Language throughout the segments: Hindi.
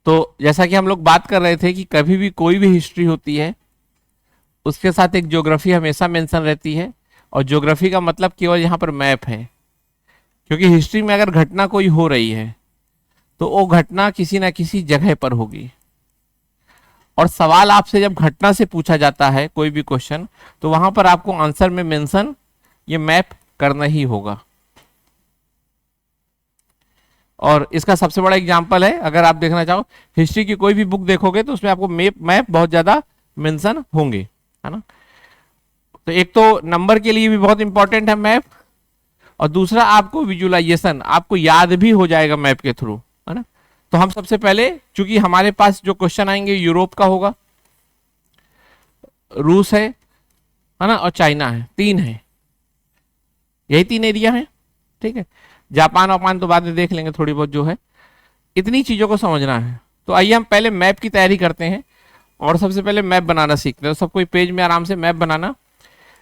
तो जैसा कि हम लोग बात कर रहे थे कि कभी भी कोई भी हिस्ट्री होती है उसके साथ एक ज्योग्राफी हमेशा मेंशन रहती है, और ज्योग्राफी का मतलब केवल यहाँ पर मैप है। क्योंकि हिस्ट्री में अगर घटना कोई हो रही है तो वो घटना किसी ना किसी जगह पर होगी, और सवाल आपसे जब घटना से पूछा जाता है कोई भी क्वेश्चन, तो वहां पर आपको आंसर में मेंशन ये मैप करना ही होगा। और इसका सबसे बड़ा एग्जांपल है, अगर आप देखना चाहो हिस्ट्री की कोई भी बुक देखोगे तो उसमें आपको मैप मैप बहुत ज्यादा मेंशन होंगे, है ना। तो एक तो नंबर के लिए भी बहुत इंपॉर्टेंट है मैप, और दूसरा आपको विजुअलाइजेशन, आपको याद भी हो जाएगा मैप के थ्रू, है ना। तो हम सबसे पहले, चूंकि हमारे पास जो क्वेश्चन आएंगे यूरोप का होगा, रूस है ना, और चाइना है, तीन है, यही तीन एरिया है, ठीक है। जापान वापान तो बाद में देख लेंगे थोड़ी बहुत जो है, इतनी चीजों को समझना है। तो आइए हम पहले मैप की तैयारी करते हैं, और सबसे पहले मैप बनाना सीखते हैं। तो सब कोई पेज में आराम से मैप बनाना।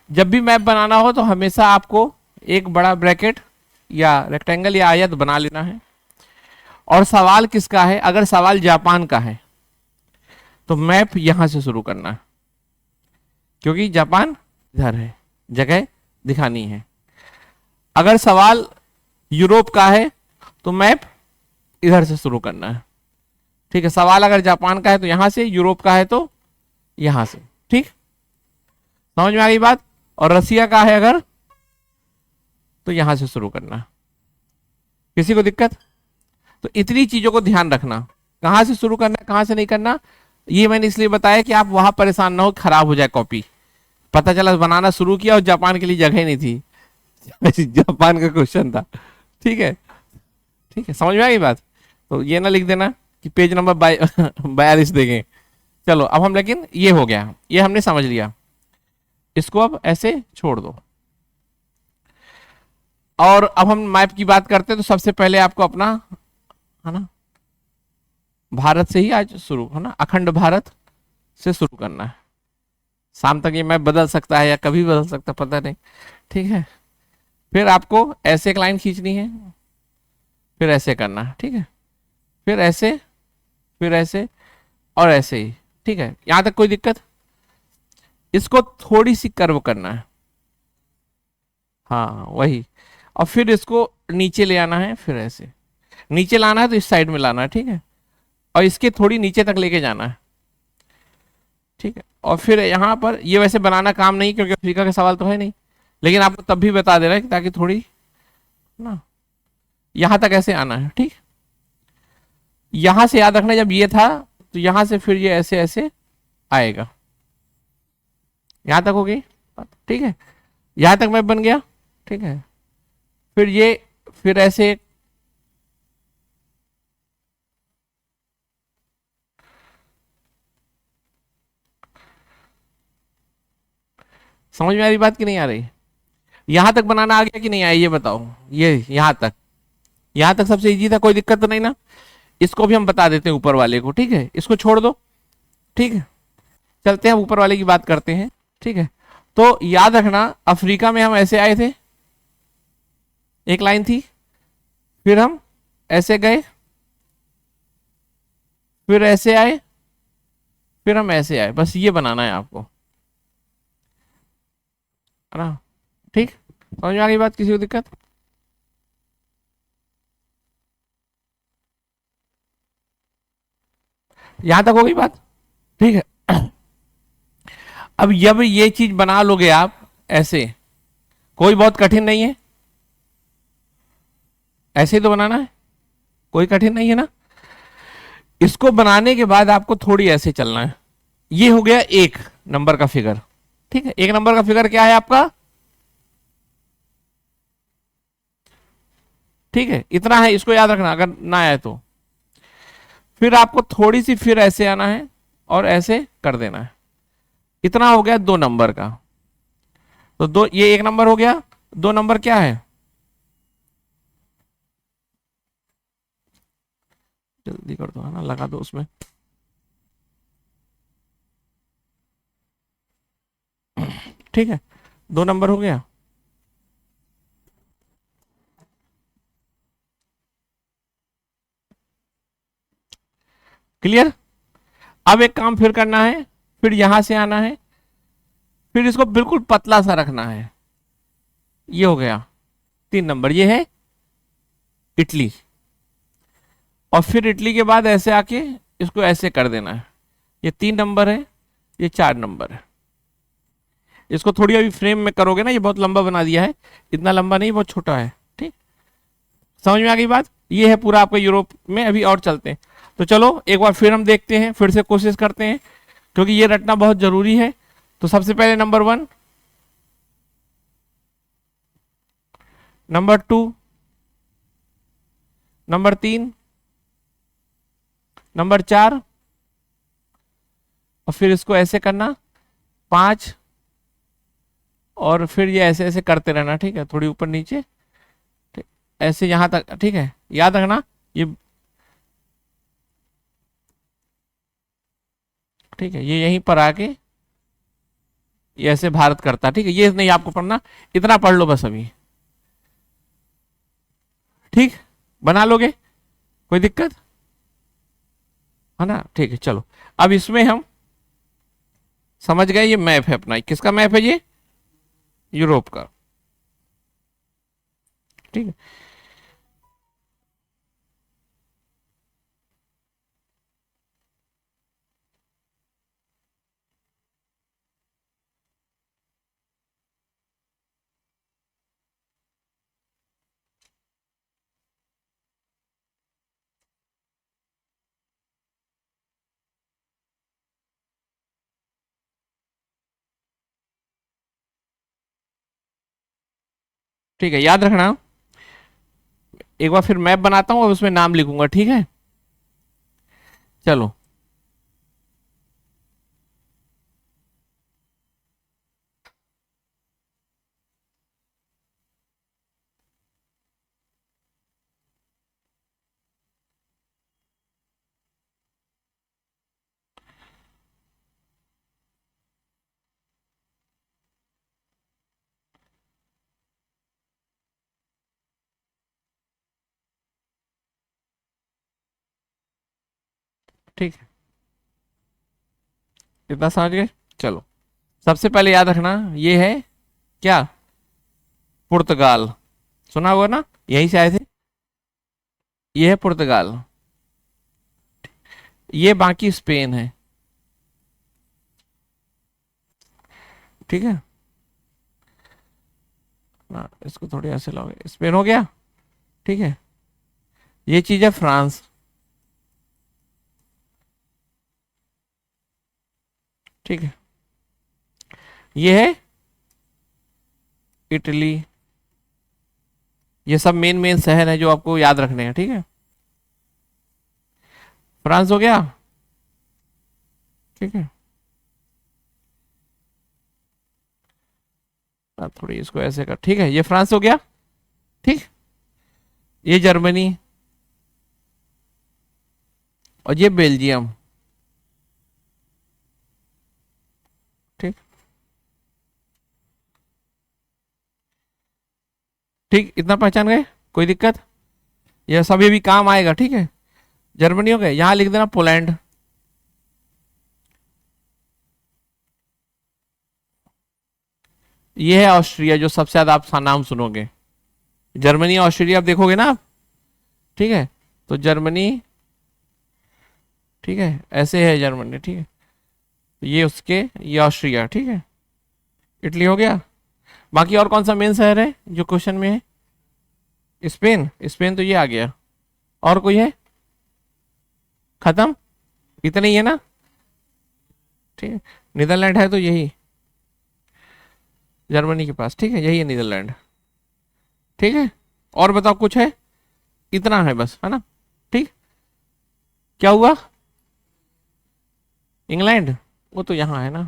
जब भी मैप बनाना हो तो हमेशा आपको एक बड़ा ब्रैकेट या रेक्टेंगल या आयत बना लेना है। और सवाल किसका है, अगर सवाल जापान का है तो मैप यहां से शुरू करना है, क्योंकि जापान इधर है, जगह दिखानी है। अगर सवाल यूरोप का है तो मैप इधर से शुरू करना है, ठीक है। सवाल अगर जापान का है तो यहां से, यूरोप का है तो यहां से, ठीक, समझ में आ गई बात। और रसिया का है अगर, तो यहां से शुरू करना है। किसी को दिक्कत? तो इतनी चीजों को ध्यान रखना, कहां से शुरू करना कहां से नहीं करना। ये मैंने इसलिए बताया कि आप वहां परेशान ना हो खराब हो जाए कॉपी, पता चला बनाना शुरू किया और जापान के लिए जगह ही नहीं थी जापान का क्वेश्चन था, ठीक है। ठीक है, समझ में आ गई बात। तो ये ना लिख देना कि पेज नंबर 42 देंगे। चलो अब हम, लेकिन ये हो गया, ये हमने समझ लिया, इसको अब ऐसे छोड़ दो। और अब हम मैप की बात करते हैं, तो सबसे पहले आपको अपना, है ना, भारत से ही आज शुरू, है ना, अखंड भारत से शुरू करना है। शाम तक ये मैप बदल सकता है या कभी बदल सकता है, पता नहीं, ठीक है। फिर आपको ऐसे एक लाइन खींचनी है, फिर ऐसे करना है, ठीक है, फिर ऐसे, फिर ऐसे, और ऐसे ही, ठीक है। यहां तक कोई दिक्कत? इसको थोड़ी सी कर्व करना है, हाँ वही। और फिर इसको नीचे ले आना है, फिर ऐसे नीचे लाना है तो इस साइड में लाना है, ठीक है। और इसके थोड़ी नीचे तक लेके जाना है, ठीक है। और फिर यहां पर ये वैसे बनाना काम नहीं, क्योंकि अफ्रीका का सवाल तो है नहीं, लेकिन आपको तब भी बता दे रहा है ताकि थोड़ी ना, यहां तक ऐसे आना है, ठीक। यहां से याद रखना, जब ये था तो यहां से फिर ये ऐसे ऐसे आएगा। यहां तक हो गई, ठीक है। यहां तक मैप बन गया, ठीक है। फिर ये, फिर ऐसे, समझ में आ रही बात कि नहीं आ रही? यहां तक बनाना आ गया कि नहीं आया ये बताओ। ये यहां तक, यहां तक सबसे इजी था, कोई दिक्कत तो नहीं ना। इसको भी हम बता देते हैं ऊपर वाले को, ठीक है, इसको छोड़ दो, ठीक है। चलते हैं ऊपर वाले की बात करते हैं, ठीक है। तो याद रखना, अफ्रीका में हम ऐसे आए थे, एक लाइन थी, फिर हम ऐसे गए, फिर ऐसे आए, फिर हम ऐसे आए, बस ये बनाना है आपको, है ना, ठीक। समझ में आ गई बात, किसी को दिक्कत? यहां तक हो गई बात, ठीक है। अब जब ये चीज बना लोगे आप ऐसे, कोई बहुत कठिन नहीं है, ऐसे ही तो बनाना है, कोई कठिन नहीं है ना। इसको बनाने के बाद आपको थोड़ी ऐसे चलना है। ये हो गया एक नंबर का फिगर, ठीक है। एक नंबर का फिगर क्या है आपका, ठीक है, इतना है, इसको याद रखना अगर ना आए तो। फिर आपको थोड़ी सी फिर ऐसे आना है और ऐसे कर देना है, इतना हो गया 2 नंबर का। तो दो, ये 1 नंबर हो गया, 2 नंबर क्या है, जल्दी कर दो, है ना, लगा दो उसमें, ठीक है, 2 नंबर हो गया। क्लियर। अब एक काम फिर करना है, फिर यहां से आना है, फिर इसको बिल्कुल पतला सा रखना है। ये हो गया 3 नंबर, ये है इटली। और फिर इटली के बाद ऐसे आके इसको ऐसे कर देना है। ये 3 नंबर है, ये 4 नंबर है। इसको थोड़ी अभी फ्रेम में करोगे ना, ये बहुत लंबा बना दिया है, इतना लंबा नहीं, बहुत छोटा है। ठीक, समझ में आ गई बात। ये है पूरा आपका यूरोप में। अभी और चलते हैं, तो चलो एक बार फिर हम देखते हैं, फिर से कोशिश करते हैं, क्योंकि ये रटना बहुत जरूरी है। तो सबसे पहले नंबर 1, नंबर 2, नंबर 3, नंबर 4, और फिर इसको ऐसे करना 5, और फिर ये ऐसे ऐसे करते रहना। ठीक है, थोड़ी ऊपर नीचे, ठीक, ऐसे यहां तक। ठीक है, याद रखना ये, ठीक है, ये यहीं पर आके ये ऐसे भारत करता। ठीक है, ये नहीं आपको पढ़ना, इतना पढ़ लो बस अभी। ठीक, बना लोगे, कोई दिक्कत है ना। ठीक है, चलो अब इसमें हम समझ गए, ये मैप है अपना। किसका मैप है ये? यूरोप का। ठीक है, ठीक है, याद रखना। एक बार फिर मैप बनाता हूं, अब उसमें नाम लिखूंगा। ठीक है, चलो। ठीक है, इतना समझ गए। चलो, सबसे पहले याद रखना, ये है क्या? पुर्तगाल। सुना होगा ना, यहीं से आए थे। ये है पुर्तगाल, ये बाकी स्पेन है। ठीक है ना, इसको थोड़ी ऐसे लाओगे, स्पेन हो गया। ठीक है, ये चीज है फ्रांस। ठीक है, ये है इटली। ये सब मेन मेन शहर है जो आपको याद रखने हैं। ठीक है, फ्रांस हो गया। ठीक है, अब थोड़ी इसको ऐसे कर। ठीक है, ये फ्रांस हो गया। ठीक, ये जर्मनी, और ये बेल्जियम। ठीक, ठीक, इतना पहचान गए, कोई दिक्कत? ये सभी भी काम आएगा। ठीक है, जर्मनी हो गए, यहां लिख देना पोलैंड। ये है ऑस्ट्रिया, जो सबसे ज्यादा आप नाम सुनोगे। जर्मनी ऑस्ट्रेलिया आप देखोगे ना आप। ठीक है, तो जर्मनी, ठीक है, ऐसे है जर्मनी। ठीक है, ये उसके, ये ऑस्ट्रिया। ठीक है, इटली हो गया। बाकी और कौन सा मेन शहर है जो क्वेश्चन में है? स्पेन। स्पेन तो ये आ गया। और कोई है? खत्म, इतने ही है ना। ठीक है, नीदरलैंड है तो यही जर्मनी के पास। ठीक है, यही है नीदरलैंड। ठीक है, और बताओ कुछ है? इतना है बस, है ना। ठीक, क्या हुआ? इंग्लैंड, वो तो यहाँ है ना,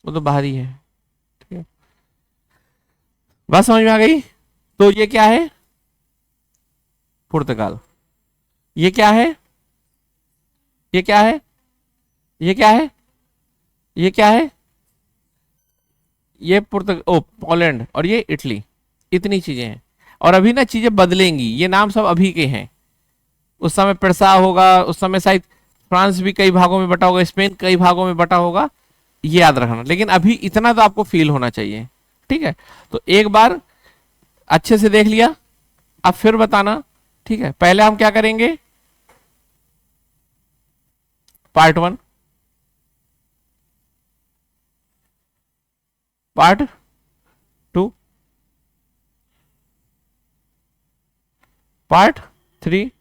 वो तो बाहर ही है। ठीक है, बात समझ में आ गई। तो ये क्या है? पुर्तगाल। ये क्या है? ये क्या है? ये क्या है? ये क्या है? ये ओ पोलैंड, और ये इटली। इतनी चीजें हैं, और अभी ना चीजें बदलेंगी, ये नाम सब अभी के हैं। उस समय प्रसा होगा, उस समय शायद फ्रांस भी कई भागों में बटा होगा, स्पेन कई भागों में बटा होगा, ये याद रखना। लेकिन अभी इतना तो आपको फील होना चाहिए, ठीक है। तो एक बार अच्छे से देख लिया, अब फिर बताना, ठीक है। पहले हम क्या करेंगे, पार्ट 1, पार्ट 2, पार्ट 3,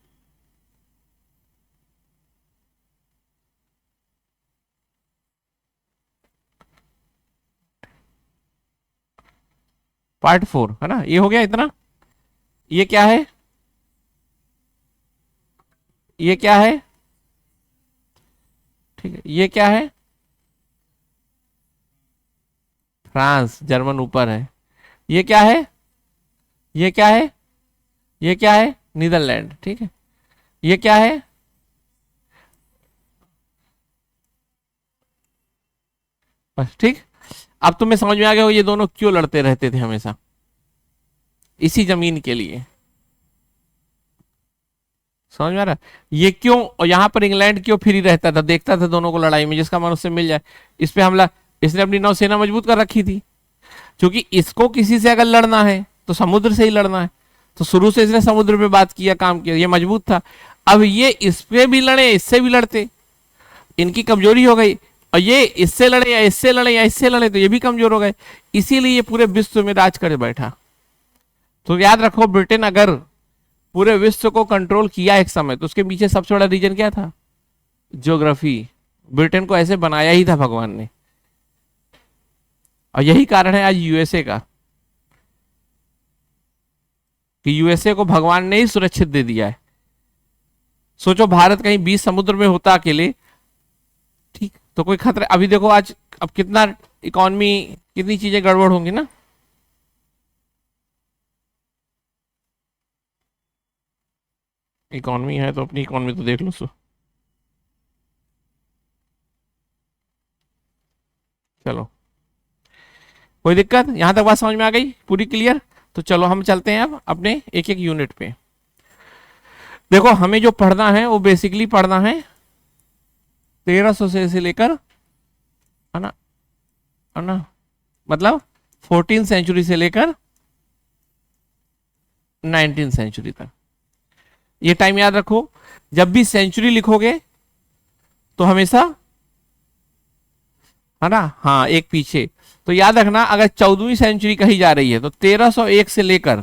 पार्ट 4, है ना। ये हो गया इतना। ये क्या है, ये क्या है, ठीक है। ये क्या है, फ्रांस, जर्मन ऊपर है। ये क्या है, ये क्या है, ये क्या है, नीदरलैंड, ठीक है। ये क्या है, बस ठीक। अब तुम्हें समझ में आ गया हो ये दोनों क्यों लड़ते रहते थे हमेशा, इसी जमीन के लिए। समझ में आ रहा है? ये क्यों, और यहां पर इंग्लैंड क्यों फ्री रहता था, देखता था दोनों को लड़ाई में, जिसका मन उससे मिल जाए। इस पे हमला, इसने अपनी नौसेना मजबूत कर रखी थी, क्योंकि इसको किसी से अगर लड़ना है तो समुद्र से ही लड़ना है। तो शुरू से इसने समुद्र पे बात किया, काम किया, ये मजबूत था। अब ये इस पे भी लड़े, इससे भी लड़ते, इनकी कमजोरी हो गई। और ये इससे लड़े या इससे लड़े या इससे लड़े तो ये भी कमजोर हो गए। इसीलिए ये पूरे विश्व में राज कर बैठा। तो याद रखो, ब्रिटेन अगर पूरे विश्व को कंट्रोल किया एक समय, तो उसके पीछे सबसे बड़ा रीजन क्या था, ज्योग्राफी। ब्रिटेन को ऐसे बनाया ही था भगवान ने, और यही कारण है आज यूएसए का, कि यूएसए को भगवान ने ही सुरक्षित दे दिया है। सोचो भारत कहीं बीच समुद्र में होता अकेले, ठीक, तो कोई खतरा। अभी देखो आज, अब कितना इकोनॉमी, कितनी चीजें गड़बड़ होंगी ना। इकोनॉमी है तो अपनी इकोनॉमी तो देख लो। सो चलो, कोई दिक्कत, यहां तक बात समझ में आ गई, पूरी क्लियर। तो चलो हम चलते हैं अब अपने एक एक यूनिट पे। देखो हमें जो पढ़ना है वो बेसिकली पढ़ना है 1300 से लेकर, है ना, है ना, मतलब 14 सेंचुरी से लेकर 19 सेंचुरी तक। ये टाइम याद रखो, जब भी सेंचुरी लिखोगे तो हमेशा, है ना, हाँ एक पीछे। तो याद रखना, अगर 14वीं सेंचुरी कही जा रही है तो 1301 से लेकर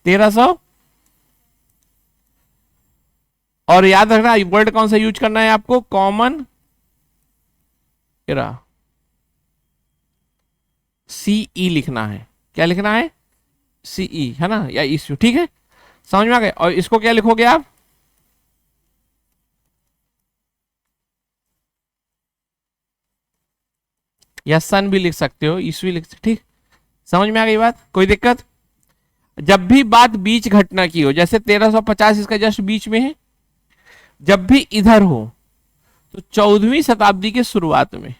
1300, और याद रखना वर्ड कौन सा यूज करना है आपको, कॉमन एरा, सीई लिखना है। क्या लिखना है, सीई, है ना, या इश्यू, ठीक है, समझ में आ गए। और इसको क्या लिखोगे आप, या सन भी लिख सकते हो, ईस्वी लिख सकते, ठीक। समझ में आ गई बात, कोई दिक्कत। जब भी बात बीच घटना की हो, जैसे 1350 इसका जस्ट बीच में है, जब भी इधर हो तो 14वीं शताब्दी के शुरुआत में।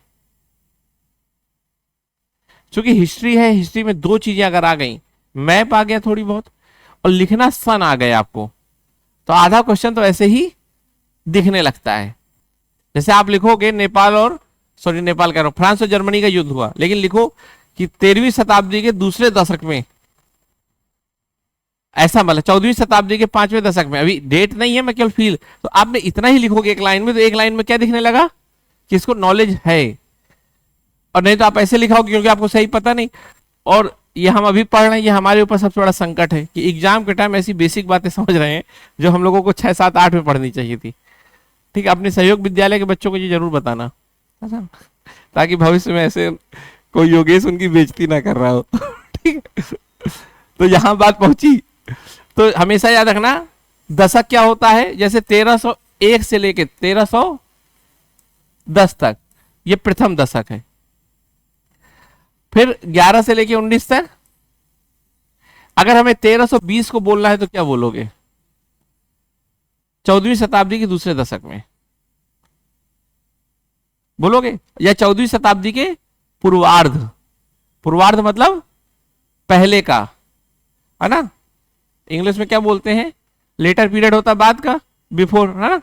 क्योंकि हिस्ट्री है, हिस्ट्री में दो चीजें अगर आ गई, मैप आ गया थोड़ी बहुत, और लिखना सन आ गया आपको, तो आधा क्वेश्चन तो ऐसे ही दिखने लगता है। जैसे आप लिखोगे नेपाल और, सॉरी नेपाल कह रहा हूं, फ्रांस और जर्मनी का युद्ध हुआ, लेकिन लिखो कि 13वीं शताब्दी के दूसरे दशक में, ऐसा मतलब 14वीं शताब्दी के 5वें दशक में, अभी डेट नहीं है, मैं केवल फील। तो आपने इतना ही लिखोगे एक लाइन में, तो एक लाइन में क्या दिखने लगा कि इसको नॉलेज है। और नहीं तो आप ऐसे लिखाओगे क्योंकि आपको सही पता नहीं। और ये हम अभी पढ़ रहे हैं, ये हमारे ऊपर सबसे बड़ा संकट है कि एग्जाम के टाइम ऐसी बेसिक बातें समझ रहे हैं जो हम लोगों को 6, 7, 8 में पढ़नी चाहिए थी। ठीक है, अपने सहयोग विद्यालय के बच्चों को ये जरूर बताना, ताकि भविष्य में ऐसे कोई योगेश उनकी बेइज्जती ना कर रहा हो। ठीक है, तो यहां बात पहुंची। तो हमेशा याद रखना, दशक क्या होता है, जैसे 1301 से लेकर 1310 तक, ये प्रथम दशक है। फिर 11 से लेकर 19 तक। अगर हमें 1320 को बोलना है तो क्या बोलोगे, 14वीं शताब्दी के दूसरे दशक में बोलोगे, या 14वीं शताब्दी के पूर्वार्ध। पूर्वार्ध मतलब पहले का, है ना। इंग्लिश में क्या बोलते हैं, लेटर पीरियड होता बाद का, बिफोर, है ना,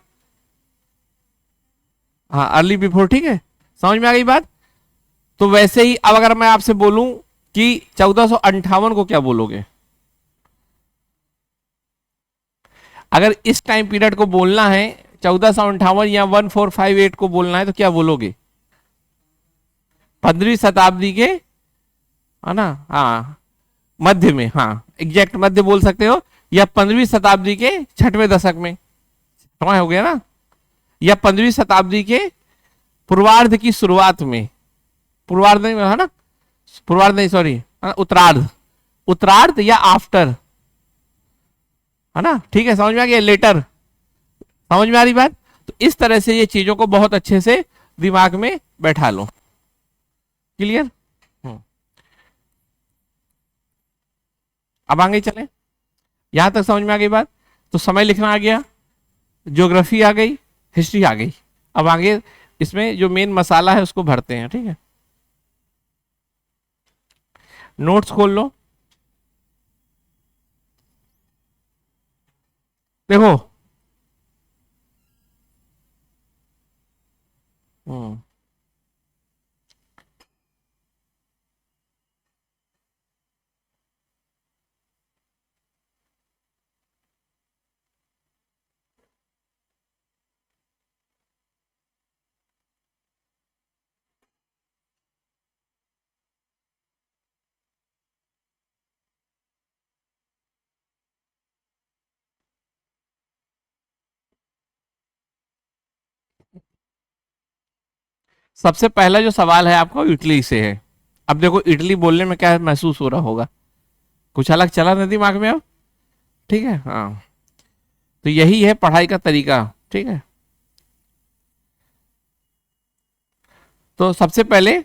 हाँ अर्ली बिफोर, ठीक है, समझ में आ गई बात। तो वैसे ही अब अगर मैं आपसे बोलूं कि 1458 को क्या बोलोगे? अगर इस टाइम पीरियड को बोलना है 1458 या 1458 को बोलना है तो क्या बोलोगे? 15वीं शताब्दी के, है ना, हाँ मध्य में, हाँ एग्जैक्ट मध्य बोल सकते हो, या 15वीं शताब्दी के छठवें दशक में, समय हो गया ना, या 15वीं शताब्दी के पूर्वार्ध की शुरुआत में, पूर्वार्ध नहीं है ना, पूर्वार्ध नहीं सॉरी, उत्तरार्ध, उत्तरार्ध या आफ्टर, है ना, ठीक है, समझ में आ गया, लेटर, समझ में आ रही बात। तो इस तरह से ये चीजों को बहुत अच्छे से दिमाग में बैठा लो, क्लियर। अब आगे चले, यहां तक समझ में आ गई बात। तो समय लिखना आ गया, ज्योग्राफी आ गई, हिस्ट्री आ गई। अब आगे इसमें जो मेन मसाला है उसको भरते हैं, ठीक है। नोट्स खोल लो, देखो, हम्म, सबसे पहला जो सवाल है आपको इटली से है। अब देखो इटली बोलने में क्या महसूस हो रहा होगा, कुछ अलग चला ना दिमाग में अब, ठीक है, हाँ। तो यही है पढ़ाई का तरीका, ठीक है। तो सबसे पहले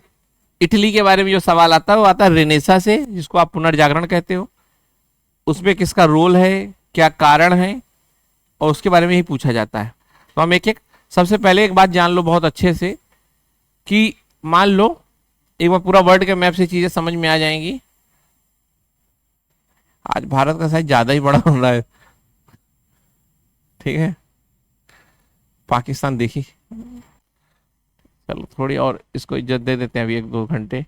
इटली के बारे में जो सवाल आता है वो आता है रेनेसा से, जिसको आप पुनर्जागरण कहते हो। उसमें किसका रोल है, क्या कारण है, और उसके बारे में ही पूछा जाता है। तो हम एक एक, सबसे पहले एक बात जान लो बहुत अच्छे से कि मान लो एक बार पूरा वर्ल्ड के मैप से चीजें समझ में आ जाएंगी। आज भारत का साइज ज्यादा ही बड़ा हो रहा है, ठीक है, पाकिस्तान देखी, चलो थोड़ी और इसको इज्जत दे देते हैं अभी 1-2 घंटे,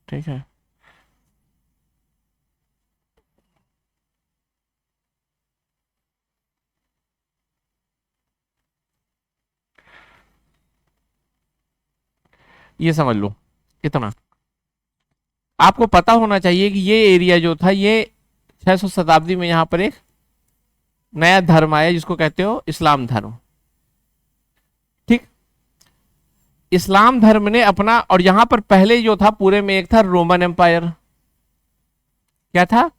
ठीक है। ये समझ लो इतना, आपको पता होना चाहिए कि ये एरिया जो था ये 600 शताब्दी में यहाँ पर एक नया धर्म आया जिसको कहते हो इस्लाम धर्म, ठीक। इस्लाम धर्म ने अपना, और यहां पर पहले जो था पूरे में एक था रोमन एम्पायर, क्या था,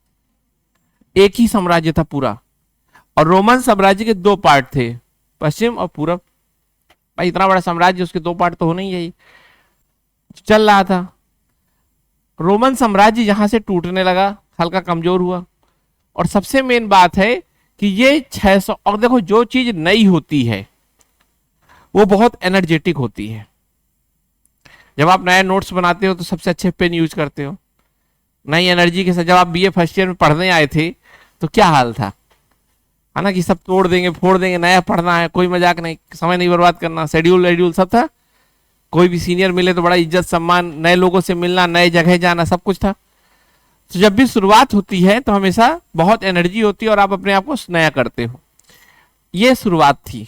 एक ही साम्राज्य था पूरा। और रोमन साम्राज्य के दो पार्ट थे, पश्चिम और पूरब। भाई इतना बड़ा साम्राज्य, उसके दो पार्ट तो होने ही है, चल रहा था। रोमन साम्राज्य यहां से टूटने लगा, हल्का कमजोर हुआ। और सबसे मेन बात है कि ये 600, और देखो जो चीज नई होती है वो बहुत एनर्जेटिक होती है। जब आप नए नोट्स बनाते हो तो सबसे अच्छे पेन यूज करते हो, नई एनर्जी के साथ। जब आप बीए फर्स्ट ईयर में पढ़ने आए थे तो क्या हाल था, है ना, कि सब तोड़ देंगे फोड़ देंगे, नया पढ़ना है, कोई मजाक नहीं, समय नहीं बर्बाद करना, शेड्यूल वेड्यूल सब था। कोई भी सीनियर मिले तो बड़ा इज्जत सम्मान, नए लोगों से मिलना, नए जगह जाना, सब कुछ था। तो जब भी शुरुआत होती है तो हमेशा बहुत एनर्जी होती है और आप अपने आप को नया करते हो। ये शुरुआत थी,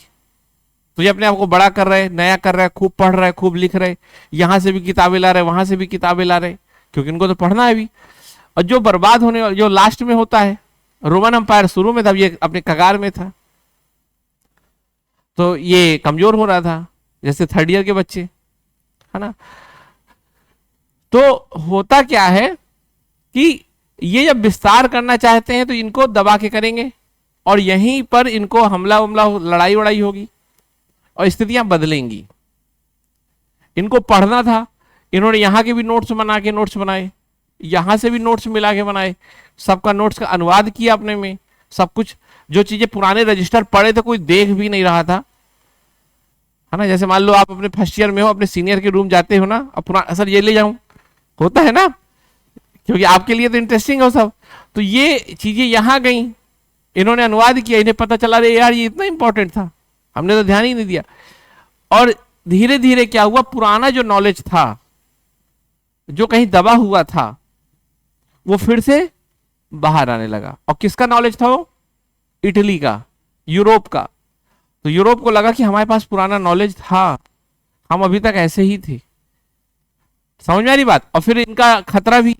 तो ये अपने आप को बड़ा कर रहे, नया कर रहे, खूब पढ़ रहे, खूब लिख रहे, यहां से भी किताबें ला रहे, वहां से भी किताबें ला रहे, क्योंकि इनको तो पढ़ना है भी। और जो बर्बाद होने, जो लास्ट में होता है, रोमन एम्पायर शुरू में था, ये अपने कगार में था, तो ये कमजोर हो रहा था, जैसे थर्ड ईयर के बच्चे, है ना। तो होता क्या है कि ये जब विस्तार करना चाहते हैं तो इनको दबा के करेंगे, और यहीं पर इनको हमला उमला, लड़ाई वड़ाई होगी और स्थितियां बदलेंगी। इनको पढ़ना था, इन्होंने यहां के भी नोट्स बना के नोट्स बनाए, यहां से भी नोट्स मिला के बनाए, सबका नोट्स का अनुवाद किया अपने में, सब कुछ। जो चीजें पुराने रजिस्टर पढ़े थे कोई देख भी नहीं रहा था, है ना। जैसे मान लो आप अपने फर्स्ट ईयर में हो, अपने सीनियर के रूम जाते हो ना, अब पुराना सर ये ले जाऊं, होता है ना, क्योंकि आपके लिए तो इंटरेस्टिंग हो सब। तो ये चीजें यहां गई, इन्होंने अनुवाद किया, इन्हें पता चला रे यार ये इतना इंपॉर्टेंट था, हमने तो ध्यान ही नहीं दिया। और धीरे धीरे क्या हुआ, पुराना जो नॉलेज था जो कहीं दबा हुआ था वो फिर से बाहर आने लगा। और किसका नॉलेज था वो? इटली का, यूरोप का। तो यूरोप को लगा कि हमारे पास पुराना नॉलेज था, हम अभी तक ऐसे ही थे। समझ में आ रही बात? और फिर इनका खतरा भी,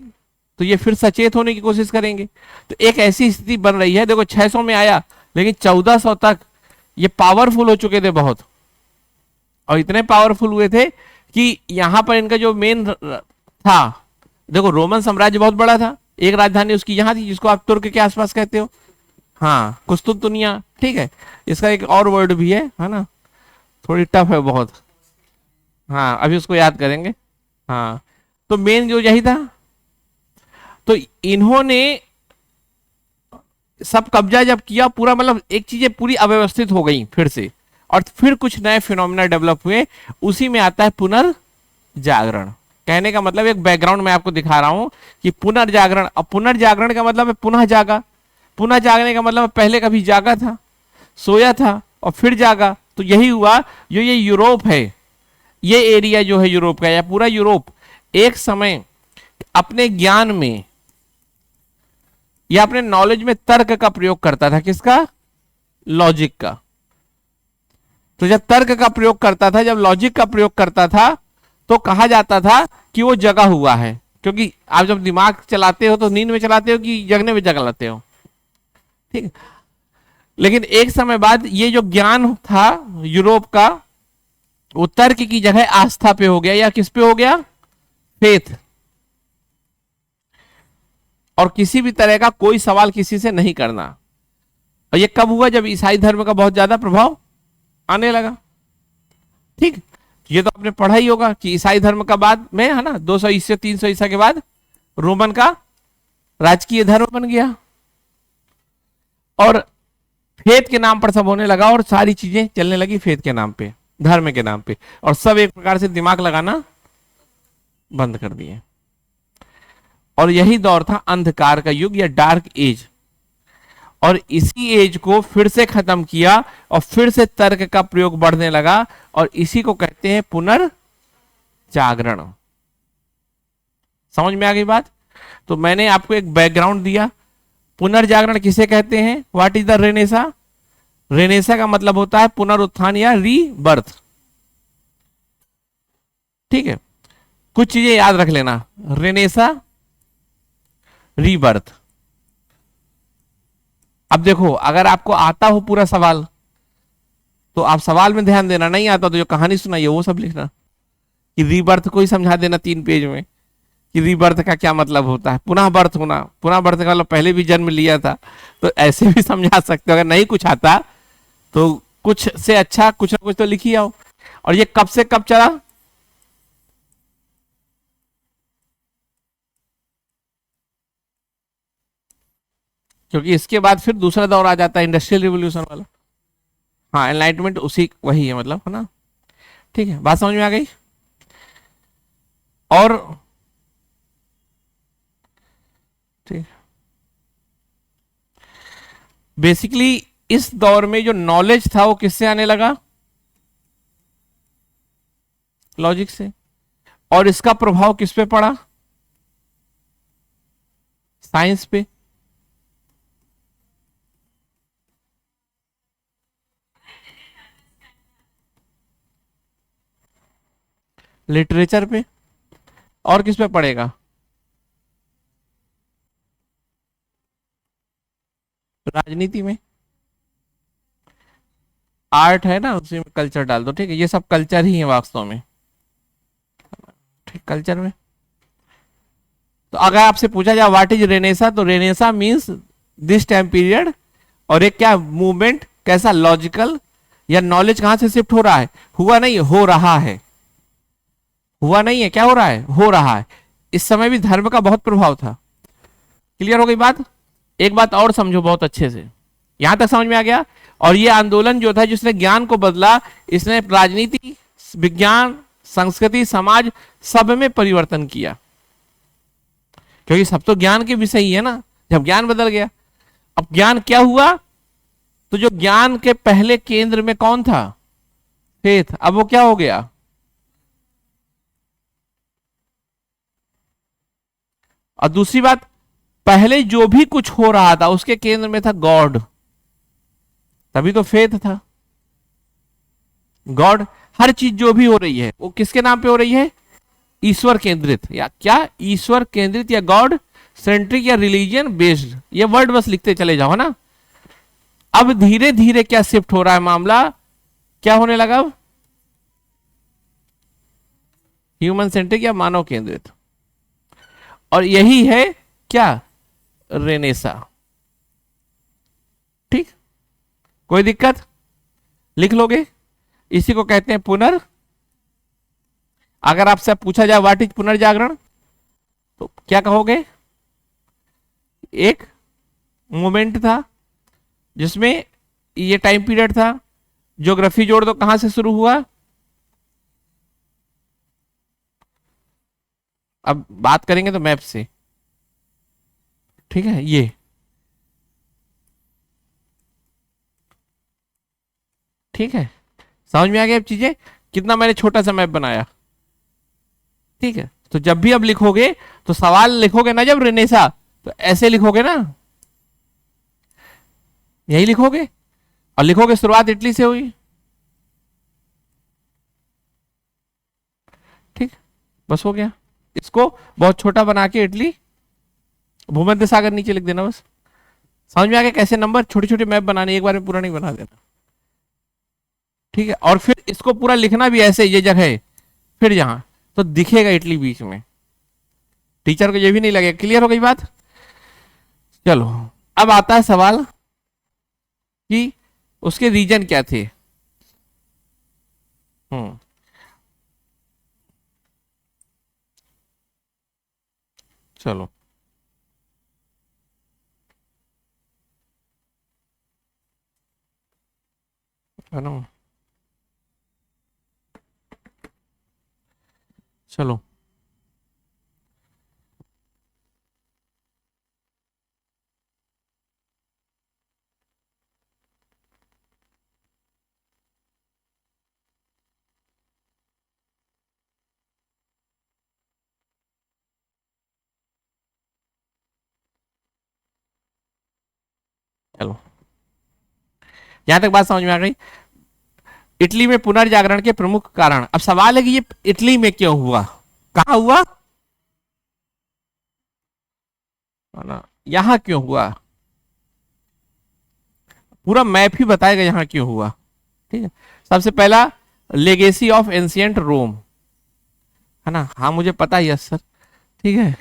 तो ये फिर सचेत होने की कोशिश करेंगे। तो एक ऐसी स्थिति बन रही है, देखो 600 में आया लेकिन 1400 तक ये पावरफुल हो चुके थे बहुत, और इतने पावरफुल हुए थे कि यहां पर इनका जो मेन था, देखो रोमन साम्राज्य बहुत बड़ा था, एक राजधानी उसकी यहां थी जिसको आप तुर्क के आसपास कहते हो, हाँ कुस्तुनतुनिया, ठीक है। इसका एक और वर्ड भी है ना, थोड़ी टफ है बहुत, हाँ अभी उसको याद करेंगे। हाँ तो मेन जो यही था, तो इन्होंने सब कब्जा जब किया पूरा, मतलब एक चीजें पूरी अव्यवस्थित हो गई फिर से, और फिर कुछ नए फिनोमिना डेवलप हुए। उसी में आता है पुनर्जागरण। कहने का मतलब एक बैकग्राउंड मैं आपको दिखा रहा हूं कि पुनर्जागरण, अब पुनर्जागरण का मतलब है पुनः जागा, पुनः जागने का मतलब पहले कभी जागा था, सोया था और फिर जागा। तो यही हुआ, जो ये यूरोप है, ये एरिया जो है यूरोप का, या पूरा यूरोप एक समय अपने ज्ञान में या अपने नॉलेज में तर्क का प्रयोग करता था। किसका? लॉजिक का। तो जब तर्क का प्रयोग करता था, जब लॉजिक का प्रयोग करता था, तो कहा जाता था कि वो जगा हुआ है। क्योंकि आप जब दिमाग चलाते हो तो नींद में चलाते हो कि जगने में चलाते हो, ठीक है। लेकिन एक समय बाद ये जो ज्ञान था यूरोप का, वो तर्क की जगह आस्था पे हो गया, या किस पे हो गया? फेथ। और किसी भी तरह का कोई सवाल किसी से नहीं करना। और ये कब हुआ? जब ईसाई धर्म का बहुत ज्यादा प्रभाव आने लगा, ठीक। ये तो आपने पढ़ा ही होगा कि ईसाई धर्म का बाद में, है ना, 200 ईसा 300 ईसा के बाद रोमन का राजकीय धर्म बन गया, और फेथ के नाम पर सब होने लगा, और सारी चीजें चलने लगी फेथ के नाम पे, धर्म के नाम पे, और सब एक प्रकार से दिमाग लगाना बंद कर दिए। और यही दौर था अंधकार का युग या डार्क एज। और इसी एज को फिर से खत्म किया, और फिर से तर्क का प्रयोग बढ़ने लगा, और इसी को कहते हैं पुनर्जागरण। समझ में आ गई बात? तो मैंने आपको एक बैकग्राउंड दिया। पुनर्जागरण किसे कहते हैं? What is the Renaissance? Renaissance का मतलब होता है पुनरुत्थान या रीबर्थ, ठीक है। कुछ चीजें याद रख लेना, रेनेसा, रीबर्थ। अब देखो, अगर आपको आता हो पूरा सवाल तो आप सवाल में ध्यान देना, नहीं आता तो जो कहानी सुनाई है वो सब लिखना, कि रीबर्थ को ही समझा देना 3 पेज में कि रीबर्थ का क्या मतलब होता है, पुनः बर्थ होना, पुनः बर्थ का मतलब पहले भी जन्म लिया था, तो ऐसे भी समझा सकते हो। अगर नहीं कुछ आता तो कुछ से अच्छा कुछ ना कुछ तो लिखी आओ। और ये कब से कब चला? क्योंकि इसके बाद फिर दूसरा दौर आ जाता है, इंडस्ट्रियल रिवोल्यूशन वाला। हाँ, एनलाइटमेंट उसी वही है, मतलब, है ना, ठीक है। बात समझ में आ गई? और ठीक, बेसिकली इस दौर में जो नॉलेज था वो किससे आने लगा? लॉजिक से। और इसका प्रभाव किस पे पड़ा? साइंस पे। लिटरेचर पे। और किस पे पड़ेगा? राजनीति में। आर्ट है ना, उसी में कल्चर डाल दो, ठीक है। ये सब कल्चर ही है वास्तव में, ठीक, कल्चर में। तो अगर आपसे पूछा जाए व्हाट इज रेनेसा, तो Renaissance means this time period. और एक क्या मूवमेंट, कैसा? लॉजिकल, या नॉलेज कहां से शिफ्ट हो रहा है? हुआ नहीं, हो रहा है। हुआ नहीं है, क्या हो रहा है? हो रहा है। इस समय भी धर्म का बहुत प्रभाव था। क्लियर हो गई बात? एक बात और समझो बहुत अच्छे से, यहां तक समझ में आ गया? और ये आंदोलन जो था जिसने ज्ञान को बदला, इसने राजनीति, विज्ञान, संस्कृति, समाज सब में परिवर्तन किया, क्योंकि सब तो ज्ञान के विषय ही है ना। जब ज्ञान बदल गया, अब ज्ञान क्या हुआ? तो जो ज्ञान के पहले केंद्र में कौन था? फेथ। अब वो क्या हो गया? और दूसरी बात, पहले जो भी कुछ हो रहा था उसके केंद्र में था गॉड, तभी तो फेथ था। गॉड, हर चीज जो भी हो रही है वो किसके नाम पे हो रही है? ईश्वर केंद्रित, या क्या ईश्वर केंद्रित या गॉड सेंट्रिक या रिलीजियन बेस्ड, ये वर्ड बस लिखते चले जाओ ना। अब धीरे धीरे क्या शिफ्ट हो रहा है मामला, क्या होने लगा अब? ह्यूमन सेंट्रिक या मानव केंद्रित। और यही है क्या? रेनेसा। ठीक, कोई दिक्कत? लिख लोगे? इसी को कहते हैं पुनर्। अगर आपसे पूछा जाए व्हाट इज पुनर्जागरण, तो क्या कहोगे? एक मोमेंट था जिसमें ये टाइम पीरियड था। ज्योग्राफी जोड़ दो, कहां से शुरू हुआ? अब बात करेंगे तो मैप से। ठीक है, ये ठीक है, समझ में आ गया अब चीजें? कितना मैंने छोटा सा मैप बनाया। ठीक है, तो जब भी अब लिखोगे तो सवाल लिखोगे ना जब रेनेसा, तो ऐसे लिखोगे ना, यही लिखोगे। और लिखोगे शुरुआत इटली से हुई। ठीक, बस हो गया। इसको बहुत छोटा बना के इटली, भूमध्य सागर नीचे लिख देना बस। समझ में आ गया कैसे नंबर छोटे छोटे मैप बनाने, एक बार में पूरा नहीं बना देना। ठीक है, और फिर इसको पूरा लिखना भी ऐसे, ये जगह है फिर यहां, तो दिखेगा इटली बीच में, टीचर को ये भी नहीं लगेगा। क्लियर हो गई बात? चलो, अब आता है सवाल कि उसके रीजन क्या थे। हम्म, चलो, है ना? चलो, चलो, यहां तक बात समझ में आ गई। इटली में पुनर्जागरण के प्रमुख कारण, अब सवाल है कि ये इटली में क्यों हुआ, कहां हुआ, है ना? यहां क्यों हुआ, पूरा मैप ही बताएगा यहां क्यों हुआ। ठीक है, सबसे पहला, लेगेसी ऑफ एंशियंट रोम, है ना? हाँ मुझे पता है, यस सर। ठीक है,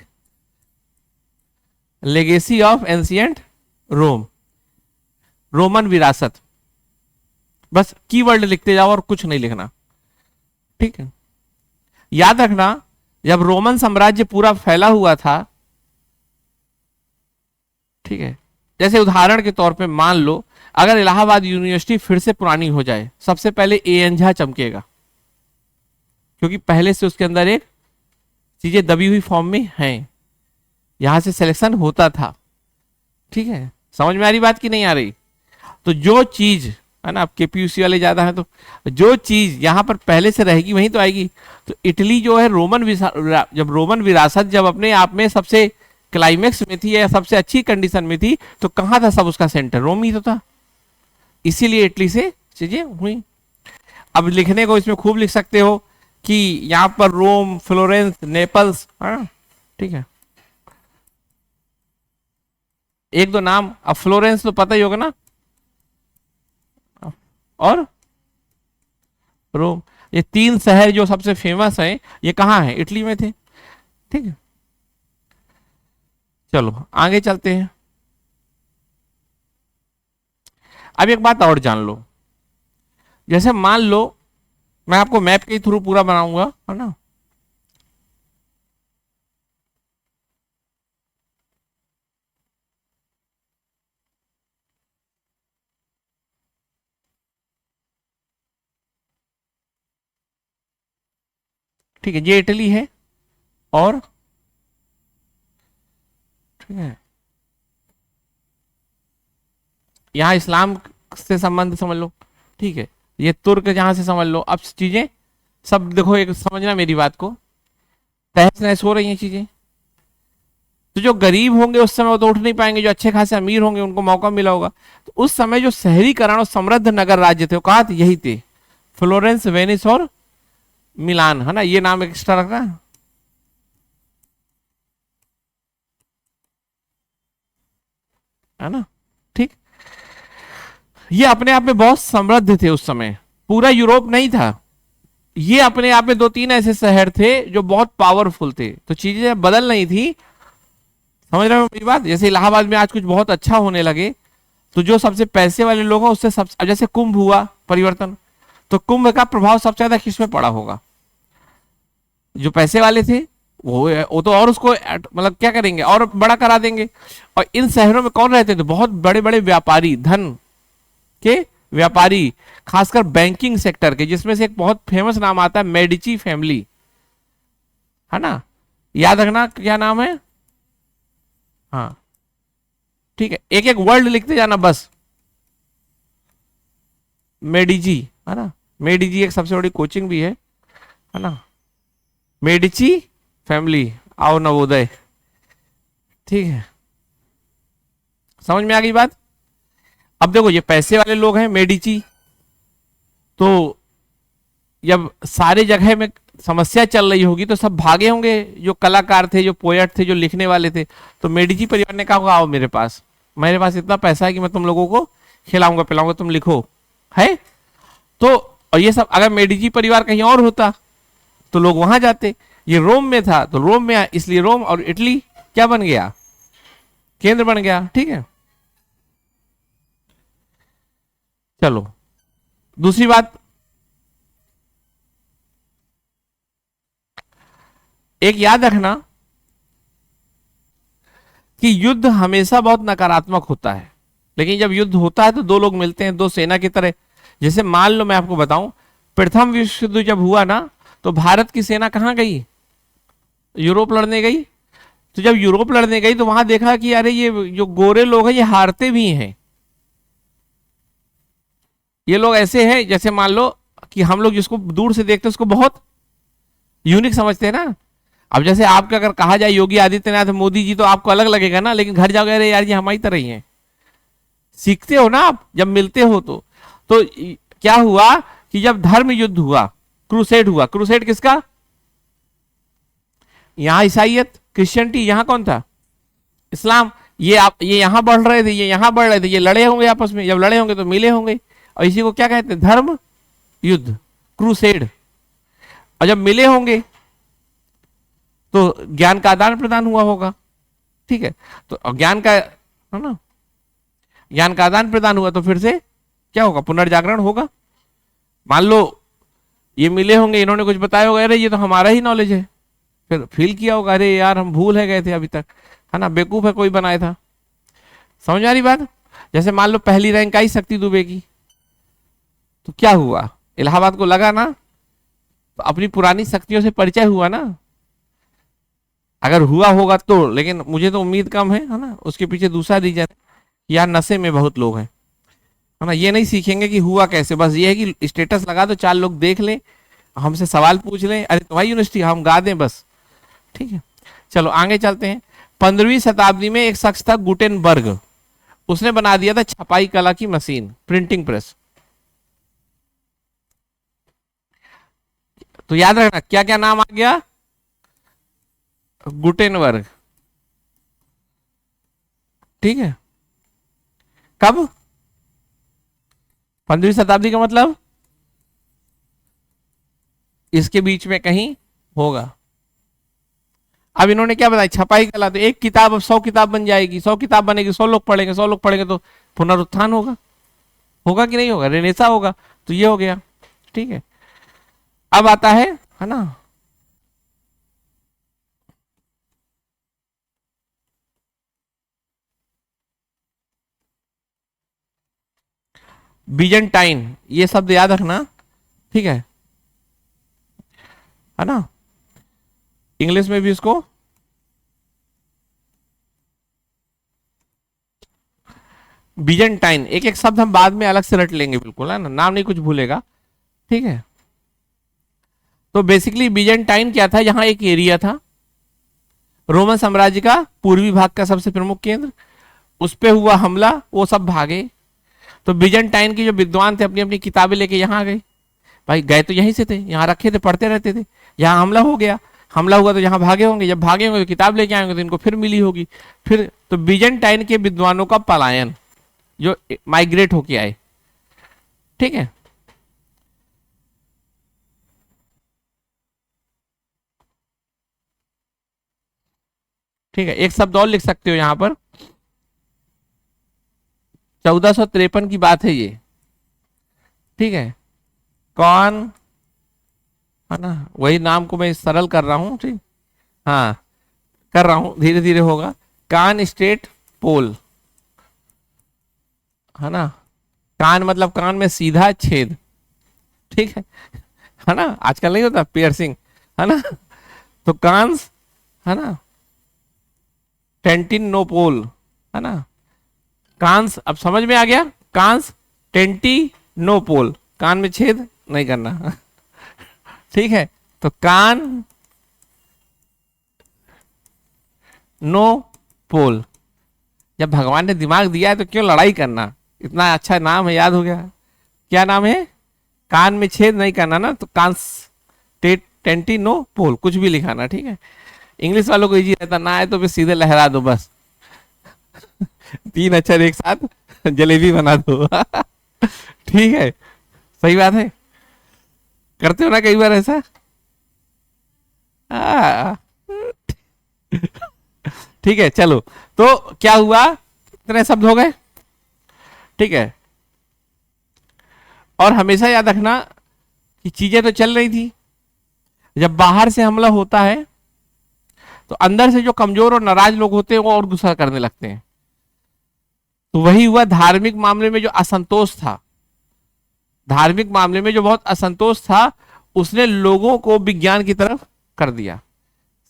legacy of ancient Rome, Roman विरासत, बस कीवर्ड लिखते जाओ और कुछ नहीं लिखना। ठीक है, याद रखना, जब रोमन साम्राज्य पूरा फैला हुआ था, ठीक है, जैसे उदाहरण के तौर पे मान लो अगर इलाहाबाद यूनिवर्सिटी फिर से पुरानी हो जाए, सबसे पहले एएनझा चमकेगा, क्योंकि पहले से उसके अंदर एक चीजें दबी हुई फॉर्म में हैं, यहां से सिलेक्शन होता था। ठीक है, समझ में आ रही बात की नहीं आ रही? तो जो चीज, है ना, अब केपीयूसी वाले ज्यादा है, तो जो चीज यहां पर पहले से रहेगी वहीं तो आएगी। तो इटली जो है जब रोमन विरासत जब अपने आप में सबसे क्लाइमेक्स में थी या सबसे अच्छी कंडीशन में थी, तो कहां था सब उसका सेंटर? रोम ही तो था, इसीलिए इटली से चीजें हुई। अब लिखने को इसमें खूब लिख सकते हो कि यहां पर रोम, फ्लोरेंस, नेपल्स, है ना? ठीक है, एक दो नाम, अब फ्लोरेंस तो पता ही होगा ना, और रोम, ये तीन शहर जो सबसे फेमस हैं, ये कहाँ है? इटली में थे। ठीक है, चलो आगे चलते हैं। अब एक बात और जान लो, जैसे मान लो मैं आपको मैप के थ्रू पूरा बनाऊंगा, है ना? ठीक है, ये इटली है, और ठीक है, यहाँ इस्लाम से संबंध समझ लो, ठीक है, ये तुर्क जहां से समझ लो। अब चीजें सब देखो, एक समझना मेरी बात को, तहस नहस हो रही हैं चीजें। तो जो गरीब होंगे उस समय वो तो उठ नहीं पाएंगे, जो अच्छे खासे अमीर होंगे उनको मौका मिला होगा। तो उस समय जो शहरीकरण और समृद्ध नगर राज्य थे वो कहा थे, यही थे, फ्लोरेंस, वेनिस और मिलान, है ना, ये नाम एक्स्ट्रा रखना है ना, ठीक। ये अपने आप में बहुत समृद्ध थे उस समय, पूरा यूरोप नहीं था, ये अपने आप में दो तीन ऐसे शहर थे जो बहुत पावरफुल थे। तो चीजें बदल नहीं थी, समझ रहे हो मेरी बात। जैसे इलाहाबाद में आज कुछ बहुत अच्छा होने लगे, तो जो सबसे पैसे वाले लोग हैं उससे सब, अब जैसे कुंभ हुआ परिवर्तन, तो कुंभ का प्रभाव सबसे ज्यादा किस में पड़ा होगा, जो पैसे वाले थे वो तो और उसको मतलब क्या करेंगे, और बड़ा करा देंगे। और इन शहरों में कौन रहते थे, बहुत बड़े बड़े व्यापारी, धन के व्यापारी, खासकर बैंकिंग सेक्टर के, जिसमें से एक बहुत फेमस नाम आता है मेडिची फैमिली, है ना, याद रखना क्या नाम है। हाँ ठीक है, एक एक वर्ड लिखते जाना बस। मेडिजी, है ना, मेडिजी एक सबसे बड़ी कोचिंग भी है ना, मेडिची फैमिली, आओ नवोदय, ठीक है, समझ में आ गई बात। अब देखो ये पैसे वाले लोग हैं मेडिची, तो जब सारे जगह में समस्या चल रही होगी तो सब भागे होंगे, जो कलाकार थे, जो पोएट थे, जो लिखने वाले थे। तो मेडिची परिवार ने कहा होगा आओ मेरे पास इतना पैसा है कि मैं तुम लोगों को खिलाऊंगा पिलाऊंगा, तुम लिखो, है। तो और ये सब अगर मेडिची परिवार कहीं और होता तो लोग वहां जाते, ये रोम में था तो रोम में, इसलिए रोम और इटली क्या बन गया, केंद्र बन गया, ठीक है। चलो दूसरी बात, एक याद रखना कि युद्ध हमेशा बहुत नकारात्मक होता है, लेकिन जब युद्ध होता है तो दो लोग मिलते हैं, दो सेना की तरह। जैसे मान लो मैं आपको बताऊं, प्रथम विश्व युद्ध जब हुआ ना, तो भारत की सेना कहां गई, यूरोप लड़ने गई। तो जब यूरोप लड़ने गई तो वहां देखा कि अरे ये जो गोरे लोग हैं ये हारते भी हैं, ये लोग ऐसे हैं जैसे मान लो कि हम लोग जिसको दूर से देखते हैं उसको बहुत यूनिक समझते हैं ना। अब जैसे आपका अगर कहा जाए योगी आदित्यनाथ मोदी जी, तो आपको अलग लगेगा ना, लेकिन घर जाओगे अरे यार ये हमारी तरह ही है, सीखते हो ना आप जब मिलते हो तो क्या हुआ कि जब धर्म युद्ध हुआ, क्रूसेड हुआ, क्रूसेड किसका, यहां ईसाइयत क्रिश्चियनिटी, यहां कौन था, इस्लाम। ये आप ये यहां बढ़ रहे थे, ये यहां बढ़ रहे थे, ये लड़े होंगे आपस में, जब लड़े होंगे तो मिले होंगे, और इसी को क्या कहते हैं, धर्म युद्ध, क्रूसेड। और जब मिले होंगे तो ज्ञान का आदान प्रदान हुआ होगा, ठीक है। तो ज्ञान का, है ना, ज्ञान का आदान प्रदान हुआ तो फिर से क्या होगा, पुनर्जागरण होगा। मान लो ये मिले होंगे, इन्होंने कुछ बताया होगा, अरे ये तो हमारा ही नॉलेज है, फिर फील किया होगा अरे यार हम भूल है गए थे अभी तक, है ना, बेवकूफ है कोई बनाया था। समझ आ रही बात। जैसे मान लो पहली रैंक आई शक्ति दुबे की, तो क्या हुआ, इलाहाबाद को लगा ना, तो अपनी पुरानी शक्तियों से परिचय हुआ ना, अगर हुआ होगा तो, लेकिन मुझे तो उम्मीद कम है ना। उसके पीछे दूसरा रीजन, यार नशे में बहुत लोग हैं, है ना, ये नहीं सीखेंगे कि हुआ कैसे, बस ये है कि स्टेटस लगा दो, चार लोग देख लें, हमसे सवाल पूछ लें, अरे तुम्हारी यूनिवर्सिटी, हम गा दें बस, ठीक है। चलो आगे चलते हैं। 15वीं शताब्दी में एक शख्स था गुटेनबर्ग, उसने बना दिया था छपाई कला की मशीन, प्रिंटिंग प्रेस। तो याद रखना क्या क्या नाम आ गया, गुटेनबर्ग, ठीक है। कब, 15वीं शताब्दी का मतलब इसके बीच में कहीं होगा। अब इन्होंने क्या बताया, छपाई कला, तो एक किताब अब 100 किताब बन जाएगी, 100 किताब बनेगी, 100 लोग पढ़ेंगे, 100 लोग पढ़ेंगे तो पुनरुत्थान होगा, होगा कि नहीं होगा, रेनेसा होगा। तो ये हो गया, ठीक है। अब आता है ना, बीजेंटाइन, ये शब्द याद रखना, ठीक है ना, इंग्लिश में भी इसको बीजेंटाइन, एक एक शब्द हम बाद में अलग से रट लेंगे, बिल्कुल है ना, नाम नहीं कुछ भूलेगा, ठीक है। तो बेसिकली बीजेंटाइन क्या था, यहाँ एक एरिया था रोमन साम्राज्य का पूर्वी भाग का सबसे प्रमुख केंद्र, उस पे हुआ हमला, वो सब भागे। तो बीजेंटाइन के जो विद्वान थे अपनी अपनी किताबें लेके यहाँ आ गए, भाई गए तो यहीं से थे, यहाँ रखे थे, पढ़ते रहते थे, यहाँ हमला हो गया, हमला हुआ तो यहाँ भागे होंगे, जब भागे होंगे तो किताब लेके आएंगे तो इनको फिर मिली होगी, फिर तो बीजेंटाइन के विद्वानों का पलायन, जो माइग्रेट होके आए, ठीक है। ठीक है, एक शब्द और लिख सकते हो यहां पर, 1453 की बात है ये, ठीक है। कौन, है ना, वही नाम को मैं सरल कर रहा हूं, ठीक, हाँ कर रहा हूं, धीरे धीरे होगा। कान स्टेट पोल, है ना, कान मतलब कान में सीधा छेद, ठीक है ना, आजकल नहीं होता पियर्सिंग, है ना, तो कांस, है ना, टेंटिनोपोल, है ना, कांस, अब समझ में आ गया, कांस टेंटिनोपोल, कान में छेद नहीं करना ठीक है, तो कान नो पोल, जब भगवान ने दिमाग दिया है तो क्यों लड़ाई करना, इतना अच्छा नाम है, याद हो गया, क्या नाम है, कान में छेद नहीं करना ना, तो कांस टेंटिनो पोल, कुछ भी लिखाना, ठीक है। इंग्लिश वालों को इजी रहता, ना है तो फिर सीधे लहरा दो बस 3 अक्षर एक साथ जलेबी बना दो ठीक है, सही बात है, करते हो ना कई बार ऐसा, ठीक है। चलो, तो क्या हुआ, इतने शब्द हो गए, ठीक है। और हमेशा याद रखना कि चीजें तो चल रही थी, जब बाहर से हमला होता है तो अंदर से जो कमजोर और नाराज लोग होते हैं वो और गुस्सा करने लगते हैं, तो वही हुआ, धार्मिक मामले में जो असंतोष था, धार्मिक मामले में जो बहुत असंतोष था, उसने लोगों को विज्ञान की तरफ कर दिया।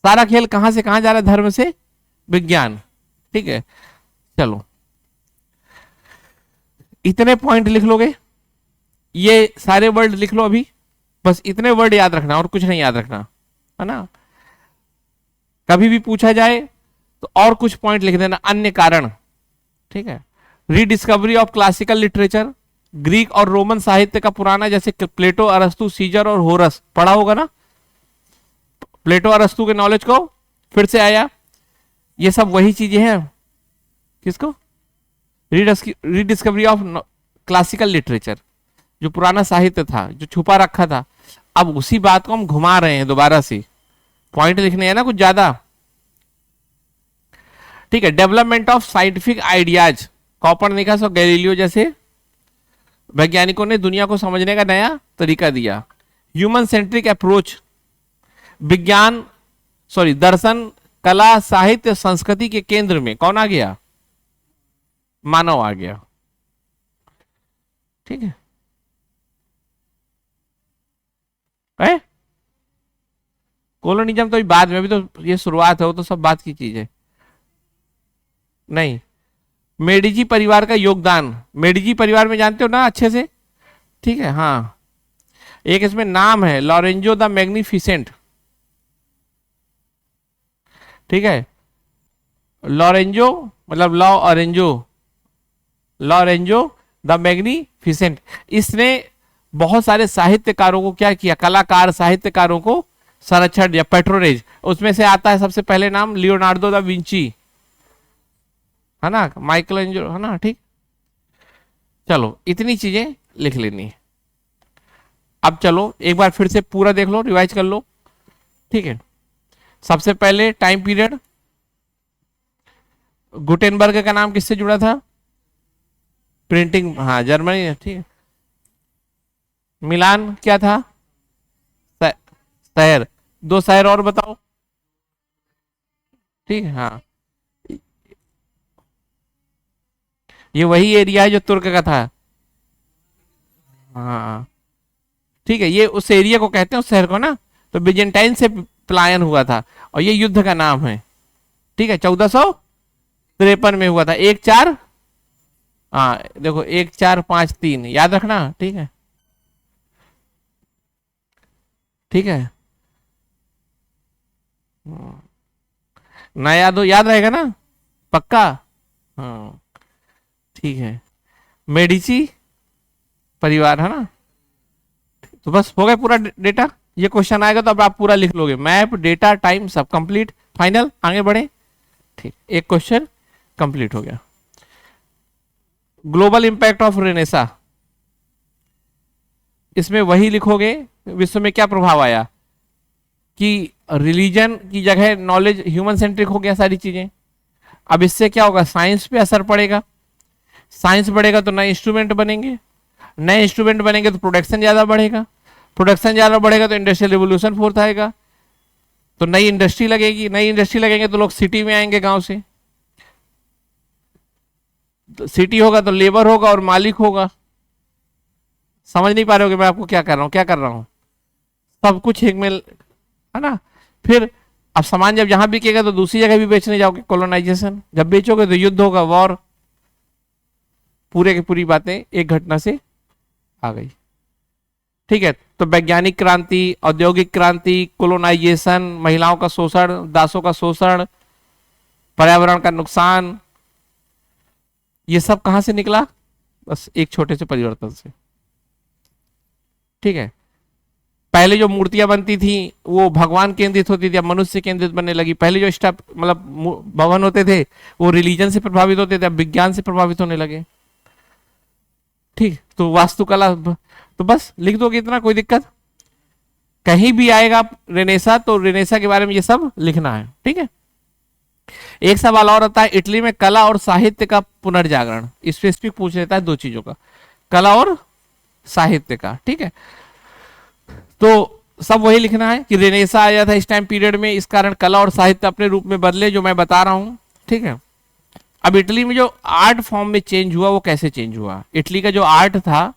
सारा खेल कहां से कहां जा रहा है, धर्म से विज्ञान, ठीक है। चलो, इतने पॉइंट लिख लोगे, ये सारे वर्ड लिख लो अभी, बस इतने वर्ड याद रखना और कुछ नहीं याद रखना, है ना। कभी भी पूछा जाए तो और कुछ पॉइंट लिख देना, अन्य कारण, ठीक है। Rediscovery of classical literature, Greek और रोमन साहित्य का पुराना, जैसे प्लेटो, अरस्तु, सीजर और होरस, पढ़ा होगा ना, प्लेटो अरस्तु के नॉलेज को फिर से आया, ये सब वही चीजें हैं, किसको, रीडिस्कवरी ऑफ क्लासिकल लिटरेचर, जो पुराना साहित्य था, जो छुपा रखा था, अब उसी बात को हम घुमा रहे हैं दोबारा से, पॉइंट लिखने हैं ना कुछ ज्यादा, ठीक है। Development of scientific ideas, Copernicus और गैलीलियो जैसे वैज्ञानिकों ने दुनिया को समझने का नया तरीका दिया। ह्यूमन सेंट्रिक अप्रोच, विज्ञान, सॉरी, दर्शन, कला, साहित्य, संस्कृति के केंद्र में कौन आ गया, मानव आ गया, ठीक है। कोलोनिज्म तो बाद में, भी तो ये शुरुआत है, वो तो सब बात की चीज है, नहीं। मेडिजी परिवार का योगदान, मेडिजी परिवार में जानते हो ना अच्छे से, ठीक है, हाँ, एक इसमें नाम है लॉरेंजो द मैग्निफिसेंट, ठीक है, लॉरेंजो मतलब लॉ ऑरेंजो, लॉरेंजो द मैग्निफिसेंट, इसने बहुत सारे साहित्यकारों को क्या किया, कलाकार साहित्यकारों को संरक्षण दिया, पेट्रोनेज, उसमें से आता है सबसे पहले नाम लियोनार्डो दा विंची, है ना, माइकल एंजेलो, है ना, ठीक। चलो, इतनी चीजें लिख लेनी है। अब चलो एक बार फिर से पूरा देख लो, रिवाइज कर लो, ठीक है। सबसे पहले टाइम पीरियड, गुटेनबर्ग का नाम किससे जुड़ा था, प्रिंटिंग, हाँ जर्मनी, ठीक है। मिलान क्या था, शहर, 2 शहर और बताओ, ठीक है, हाँ, ये वही एरिया है जो तुर्क का था, हाँ, ठीक है, ये उस एरिया को कहते हैं, उस शहर को ना, तो बिजेंटाइन से पलायन हुआ था, और ये युद्ध का नाम है, ठीक है, 1453 में हुआ था, 1/4 हाँ देखो 1 4 5 3 याद रखना, ठीक है, ठीक है। ना याद हो, याद रहेगा ना, पक्का। हाँ ठीक है। मेडिची परिवार है ना। तो बस हो गया पूरा डेटा। ये क्वेश्चन आएगा तो अब आप पूरा लिख लोगे, मैप डेटा टाइम सब कंप्लीट, फाइनल, आगे बढ़े। ठीक, एक क्वेश्चन कंप्लीट हो गया। ग्लोबल इंपैक्ट ऑफ रेनेसा, इसमें वही लिखोगे विश्व में क्या प्रभाव आया, कि रिलीजन की जगह नॉलेज ह्यूमन सेंट्रिक हो गया सारी चीजें। अब इससे क्या होगा, साइंस पे असर पड़ेगा, साइंस बढ़ेगा तो नए इंस्ट्रूमेंट बनेंगे, नए इंस्ट्रूमेंट बनेंगे तो प्रोडक्शन ज्यादा बढ़ेगा, प्रोडक्शन ज्यादा बढ़ेगा तो इंडस्ट्रियल रिवोल्यूशन फोर्थ आएगा, तो नई इंडस्ट्री लगेगी, नई इंडस्ट्री लगेंगे तो लोग सिटी में आएंगे गांव से, तो सिटी होगा तो लेबर होगा और मालिक होगा। समझ नहीं पा रहे हो कि मैं आपको क्या कर रहा हूं, क्या कर रहा हूं, सब कुछ एक में है ना। फिर अब सामान जब यहां बिकेगा तो दूसरी जगह भी बेचने जाओगे, कॉलोनाइजेशन, जब बेचोगे तो युद्ध होगा, वॉर, पूरे की पूरी बातें एक घटना से आ गई। ठीक है, तो वैज्ञानिक क्रांति, औद्योगिक क्रांति, कोलोनाइजेशन, महिलाओं का शोषण, दासों का शोषण, पर्यावरण का नुकसान, ये सब कहां से निकला, बस एक छोटे से परिवर्तन से। ठीक है, पहले जो मूर्तियां बनती थी वो भगवान केंद्रित होती थी, अब मनुष्य केंद्रित बनने लगी। पहले जो स्टैप मतलब भवन होते थे वो रिलीजन से प्रभावित होते थे, अब विज्ञान से प्रभावित होने लगे। ठीक, तो वास्तुकला, तो बस लिख दोगे इतना, कोई दिक्कत, कहीं भी आएगा रेनेसा तो रेनेसा के बारे में ये सब लिखना है। ठीक है, एक सवाल और आता है, इटली में कला और साहित्य का पुनर्जागरण, स्पेसिफिक पूछ लेता है दो चीजों का, कला और साहित्य का। ठीक है, तो सब वही लिखना है कि रेनेसा आया था इस टाइम पीरियड में, इस कारण कला और साहित्य अपने रूप में बदले, जो मैं बता रहा हूं। ठीक है, अब इटली में जो आर्ट फॉर्म में चेंज हुआ वो कैसे चेंज हुआ, इटली का जो आर्ट था,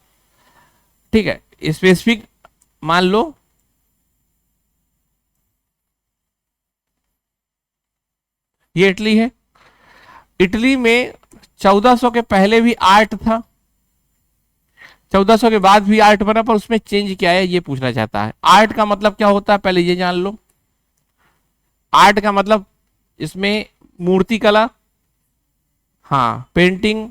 ठीक है, स्पेसिफिक मान लो ये इटली है, इटली में 1400 के पहले भी आर्ट था, 1400 के बाद भी आर्ट बना, पर उसमें चेंज क्या है ये पूछना चाहता है। आर्ट का मतलब क्या होता है पहले ये जान लो, आर्ट का मतलब इसमें मूर्ति कला, हाँ, पेंटिंग,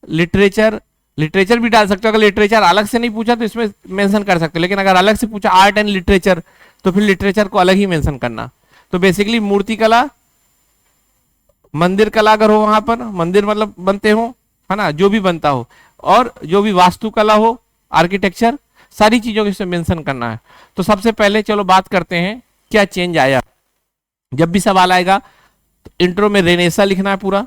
लिटरेचर, लिटरेचर भी डाल सकते हो, अगर लिटरेचर अलग से नहीं पूछा तो इसमें मेंशन कर सकते हो, लेकिन अगर अलग से पूछा आर्ट एंड लिटरेचर तो फिर लिटरेचर को अलग ही मेंशन करना। तो बेसिकली मूर्ति कला, मंदिर कला अगर हो वहां पर, मंदिर मतलब बनते हो है ना, जो भी बनता हो, और जो भी वास्तुकला हो, आर्किटेक्चर, सारी चीजों को इसमें मेंशन करना है। तो सबसे पहले चलो बात करते हैं क्या चेंज आया। जब भी सवाल आएगा तो इंट्रो में रेनेसा लिखना है पूरा,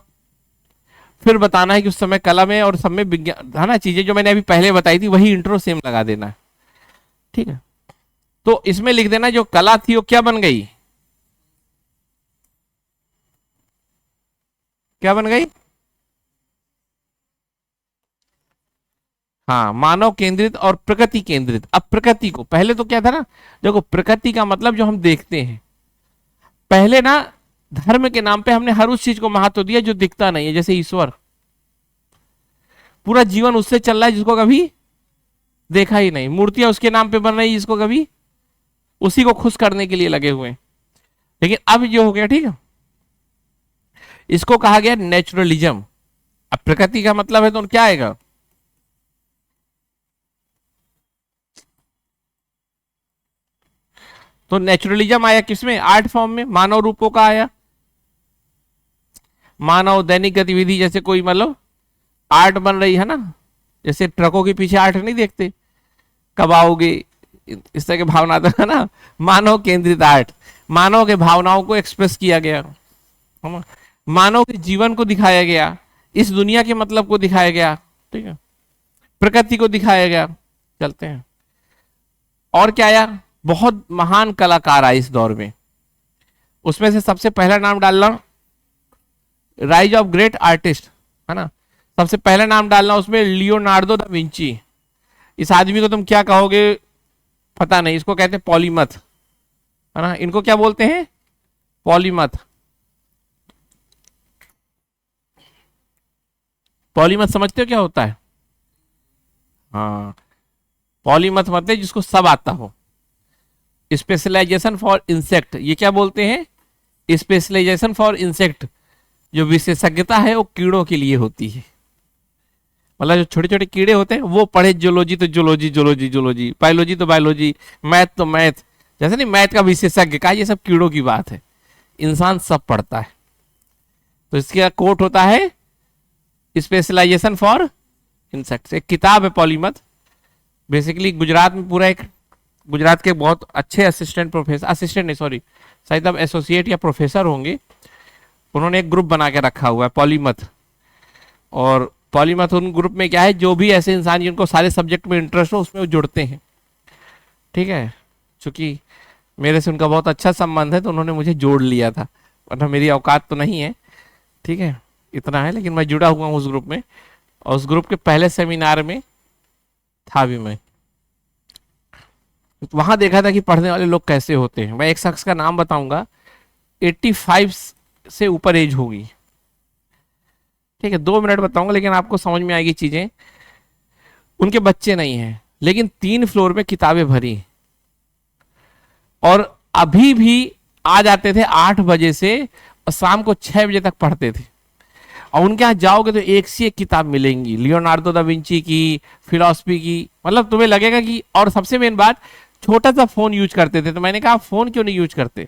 फिर बताना है कि उस समय कला में और सब में विज्ञान है ना, चीजें जो मैंने अभी पहले बताई थी वही इंट्रो सेम लगा देना है। ठीक है, तो इसमें लिख देना जो कला थी वो क्या बन गई, क्या बन गई, हाँ, मानव केंद्रित और प्रकृति केंद्रित। अब प्रकृति को, पहले तो क्या था ना, देखो प्रकृति का मतलब जो हम देखते हैं, पहले ना धर्म के नाम पे हमने हर उस चीज को महत्व दिया जो दिखता नहीं है, जैसे ईश्वर, पूरा जीवन उससे चल रहा है जिसको कभी देखा ही नहीं, मूर्तियां उसके नाम पे बन रही जिसको कभी, उसी को खुश करने के लिए लगे हुए हैं। लेकिन अब जो हो गया, ठीक है, इसको कहा गया नेचुरलिज्म। अब प्रकृति का मतलब है तो क्या आएगा, तो नेचुरलिज्म आया किसमें, आर्ट फॉर्म में, मानव रूपों का आया, मानव दैनिक गतिविधि, जैसे कोई मतलब आर्ट बन रही है ना, जैसे ट्रकों के पीछे आर्ट नहीं देखते, कब आओगे, इस तरह की भावना आता है ना, मानव केंद्रित आर्ट, मानव के भावनाओं को एक्सप्रेस किया गया, मानव के जीवन को दिखाया गया, इस दुनिया के मतलब को दिखाया गया, ठीक है, प्रकृति को दिखाया गया। चलते हैं और क्या आया, बहुत महान कलाकार आए इस दौर में, उसमें से सबसे पहला नाम डालना, राइज ऑफ ग्रेट आर्टिस्ट है ना, सबसे पहला नाम डालना उसमें लियोनार्डो दा विंची। इस आदमी को तुम क्या कहोगे पता नहीं, इसको कहते हैं पॉलीमथ है ना, इनको क्या बोलते हैं, पॉलीमथ। पॉलीमथ समझते हो क्या होता है? हाँ, पॉलीमथ मतलब जिसको सब आता हो। स्पेशलाइजेशन फॉर इंसेक्ट, ये क्या बोलते हैं? Specialization for insect. जो विशेषज्ञता है वो कीड़ों के लिए होती है। मतलब जो छोटे छोटे कीड़े होते हैं वो पढ़े, जूलॉजी तो जूलॉजी, जूलॉजी जूलॉजी, बायोलॉजी तो बायोलॉजी, मैथ तो मैथ। जैसे नहीं मैथ का विशेषज्ञ का, ये सब कीड़ों की बात है। इंसान सब पढ़ता है। तो इसका कोट होता है स्पेशलाइजेशन फॉर इंसेक्ट्स। एक किताब है पॉलीमथ। बेसिकली गुजरात में पूरा एक, गुजरात के बहुत अच्छे असिस्टेंट प्रोफेसर, असिस्टेंट नहीं सॉरी, शायद अब एसोसिएट या प्रोफेसर होंगे, उन्होंने एक ग्रुप बना के रखा हुआ है पॉलीमथ। और पॉलीमथ उन ग्रुप में क्या है, जो भी ऐसे इंसान जिनको सारे सब्जेक्ट में इंटरेस्ट हो उसमें वो जुड़ते हैं। ठीक है, चूंकि मेरे से उनका बहुत अच्छा संबंध है तो उन्होंने मुझे जोड़ लिया था, वरना मेरी औकात तो नहीं है। ठीक है, इतना है, लेकिन मैं जुड़ा हुआ हूँ उस ग्रुप में। और उस ग्रुप के पहले सेमिनार में था भी मैं। वहां देखा था कि पढ़ने वाले लोग कैसे होते हैं। मैं एक शख्स का नाम बताऊंगा, 85 से ऊपर एज होगी। ठीक है, 2 मिनट बताऊंगा लेकिन आपको समझ में आएगी चीजें। उनके बच्चे नहीं हैं, लेकिन 3 फ्लोर में किताबें भरी, और अभी भी आ जाते थे 8 बजे से और शाम को 6 बजे तक पढ़ते थे। और उनके यहाँ जाओगे तो एक से एक किताब मिलेंगी, लियोनार्डो दा विंची की, फिलॉसफी की, मतलब तुम्हें लगेगा कि। और सबसे मेन बात, छोटा सा फोन यूज करते थे। तो मैंने कहा फोन क्यों नहीं यूज करते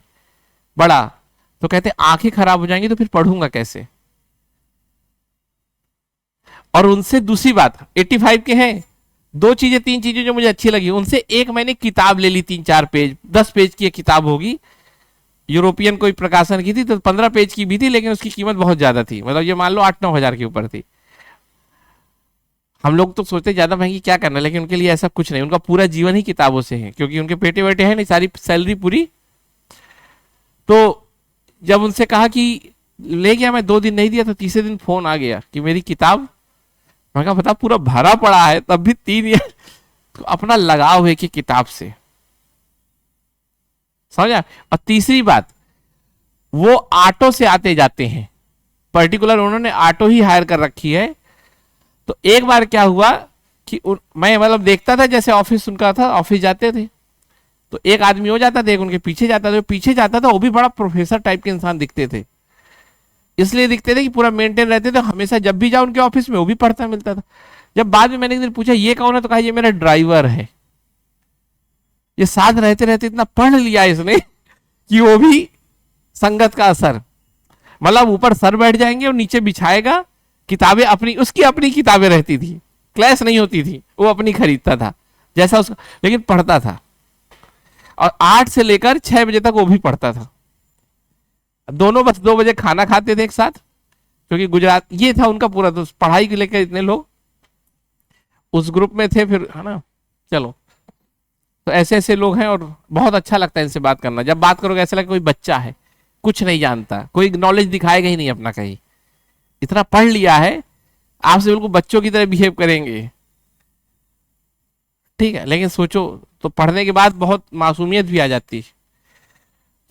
बड़ा? तो कहते आंखें खराब हो जाएंगी तो फिर पढ़ूंगा कैसे। और उनसे दूसरी बात, 85 के हैं, 2 चीजें 3 चीजें जो मुझे अच्छी लगी उनसे, एक मैंने किताब ले ली 3-4 पेज, 10 पेज की एक किताब होगी, यूरोपियन कोई प्रकाशन की थी, तो 15 पेज की भी थी, लेकिन उसकी कीमत बहुत ज्यादा थी। मतलब ये मान लो 8-9 हजार के ऊपर थी। हम लोग तो सोचते ज्यादा महंगी क्या करना, लेकिन उनके लिए ऐसा कुछ नहीं, उनका पूरा जीवन ही किताबों से है, क्योंकि उनके बेटे बेटे हैं नहीं, सारी सैलरी पूरी। तो जब उनसे कहा कि ले गया, मैं 2 दिन नहीं दिया तो तीसरे दिन फोन आ गया कि मेरी किताब। मैं कहा बता, पूरा भरा पड़ा है, तब भी 3 ईयर। तो अपना लगाव है कि किताब से, समझा। और तीसरी बात, वो ऑटो से आते जाते हैं, पर्टिकुलर उन्होंने ऑटो ही हायर कर रखी है। तो एक बार क्या हुआ कि मैं मतलब देखता था, जैसे ऑफिस उनका था, ऑफिस जाते थे तो एक आदमी हो जाता था, एक उनके पीछे जाता था। पीछे जाता था वो भी बड़ा प्रोफेसर टाइप के इंसान दिखते थे, इसलिए दिखते थे कि पूरा मेंटेन रहते थे हमेशा। जब भी जाओ उनके ऑफिस में वो भी पढ़ता मिलता था। जब बाद में मैंने एक दिन पूछा ये कौन है, तो कहा ये मेरा ड्राइवर है। ये साथ रहते रहते इतना पढ़ लिया इसने कि वो भी संगत का असर, मतलब ऊपर सर बैठ जाएंगे और नीचे बिछाएगा, किताबें अपनी, उसकी अपनी किताबें रहती थी, क्लास नहीं होती थी, वो अपनी खरीदता था जैसा उसका, लेकिन पढ़ता था। और 8 से लेकर 6 बजे तक वो भी पढ़ता था। दोनों बस 2 बजे खाना खाते थे एक साथ, क्योंकि गुजरात ये था उनका पूरा। तो पढ़ाई को लेकर इतने लोग उस ग्रुप में थे, फिर है ना। चलो, तो ऐसे ऐसे लोग हैं और बहुत अच्छा लगता है इनसे बात करना। जब बात करोगे ऐसा लगता कोई बच्चा है, कुछ नहीं जानता, कोई नॉलेज दिखाएगा ही नहीं अपना कहीं, इतना पढ़ लिया है, आपसे बिल्कुल बच्चों की तरह बिहेव करेंगे। ठीक है, लेकिन सोचो तो पढ़ने के बाद बहुत मासूमियत भी आ जाती है।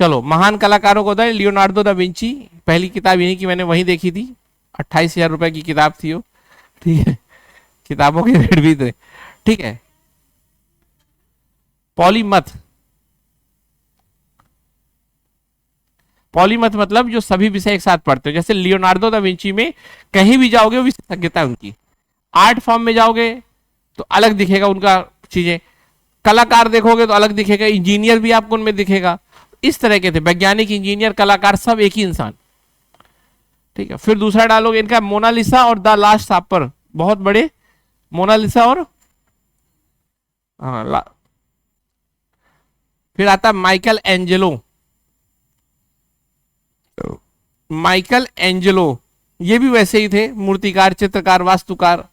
चलो, महान कलाकारों को बताए, लियोनार्डो दा विंची, पहली किताब यही की मैंने वहीं देखी थी, 28,000 रुपए की किताब थी वो। ठीक है, किताबों के रेट भी थे। ठीक है, पॉलीमथ, पॉलीमथ मतलब जो सभी विषय एक साथ पढ़ते हो। जैसे लियोनार्डो दा विंची में कहीं भी जाओगे वो विशेषज्ञता उनकी, आर्ट फॉर्म में जाओगे तो अलग दिखेगा उनका चीजें, कलाकार देखोगे तो अलग दिखेगा, इंजीनियर भी आपको उनमें दिखेगा। इस तरह के थे, वैज्ञानिक, इंजीनियर, कलाकार, सब एक ही इंसान। ठीक है, फिर दूसरा डालोगे इनका मोनालिसा और द लास्ट सापर, बहुत बड़े मोनालिसा और हाँ, फिर आता माइकल एंजेलो, माइकल एंजेलो ये भी वैसे ही थे, मूर्तिकार, चित्रकार, वास्तुकार।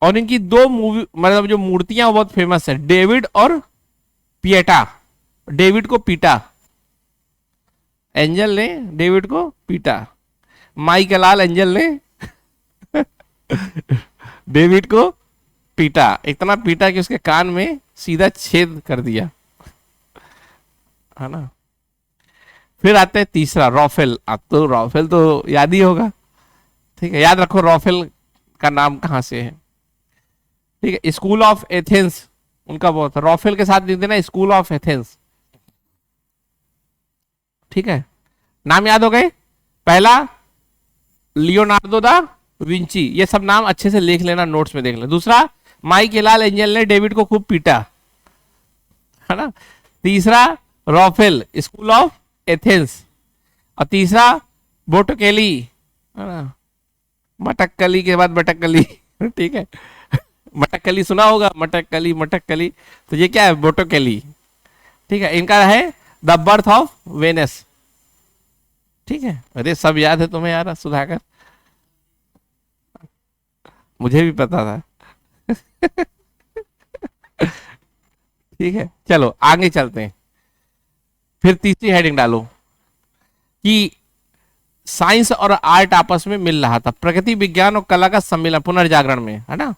और इनकी 2 मूवी, मतलब जो मूर्तियां बहुत फेमस है, डेविड और पिएटा। डेविड को पीटा, एंजल ने डेविड को पीटा, माइकल एंजल ने डेविड को पीटा, इतना पीटा कि उसके कान में सीधा छेद कर दिया, है ना। फिर आते हैं तीसरा, रॉफेल। अब तो रॉफेल तो याद ही होगा, ठीक है, याद रखो रॉफेल का नाम कहां से है। ठीक है, स्कूल ऑफ एथेंस उनका बहुत, रॉफेल के साथ लिख देना स्कूल ऑफ एथेंस। ठीक है, नाम याद हो गए। पहला लियोनार्डो दा विंची, ये सब नाम अच्छे से लिख लेना, नोट्स में देख लेना। दूसरा माइकल एंजल ने डेविड को खूब पीटा, है ना। तीसरा रॉफेल स्कूल ऑफ एथेंस, और तीसरा बोटोकेली, है ना, मटक्कली के बाद बटक्कली। ठीक है, मटक्कली सुना होगा, मटक्कली मटक्कली, तो ये क्या है, बोटोकेली। ठीक है, इनका है द बर्थ ऑफ वेनस। ठीक है, अरे सब याद है तुम्हें यार सुधाकर, मुझे भी पता था। ठीक है, चलो आगे चलते हैं। फिर तीसरी हेडिंग डालो कि साइंस और आर्ट आपस में मिल रहा था, प्रकृति विज्ञान और कला का सम्मिलन पुनर्जागरण में, है ना।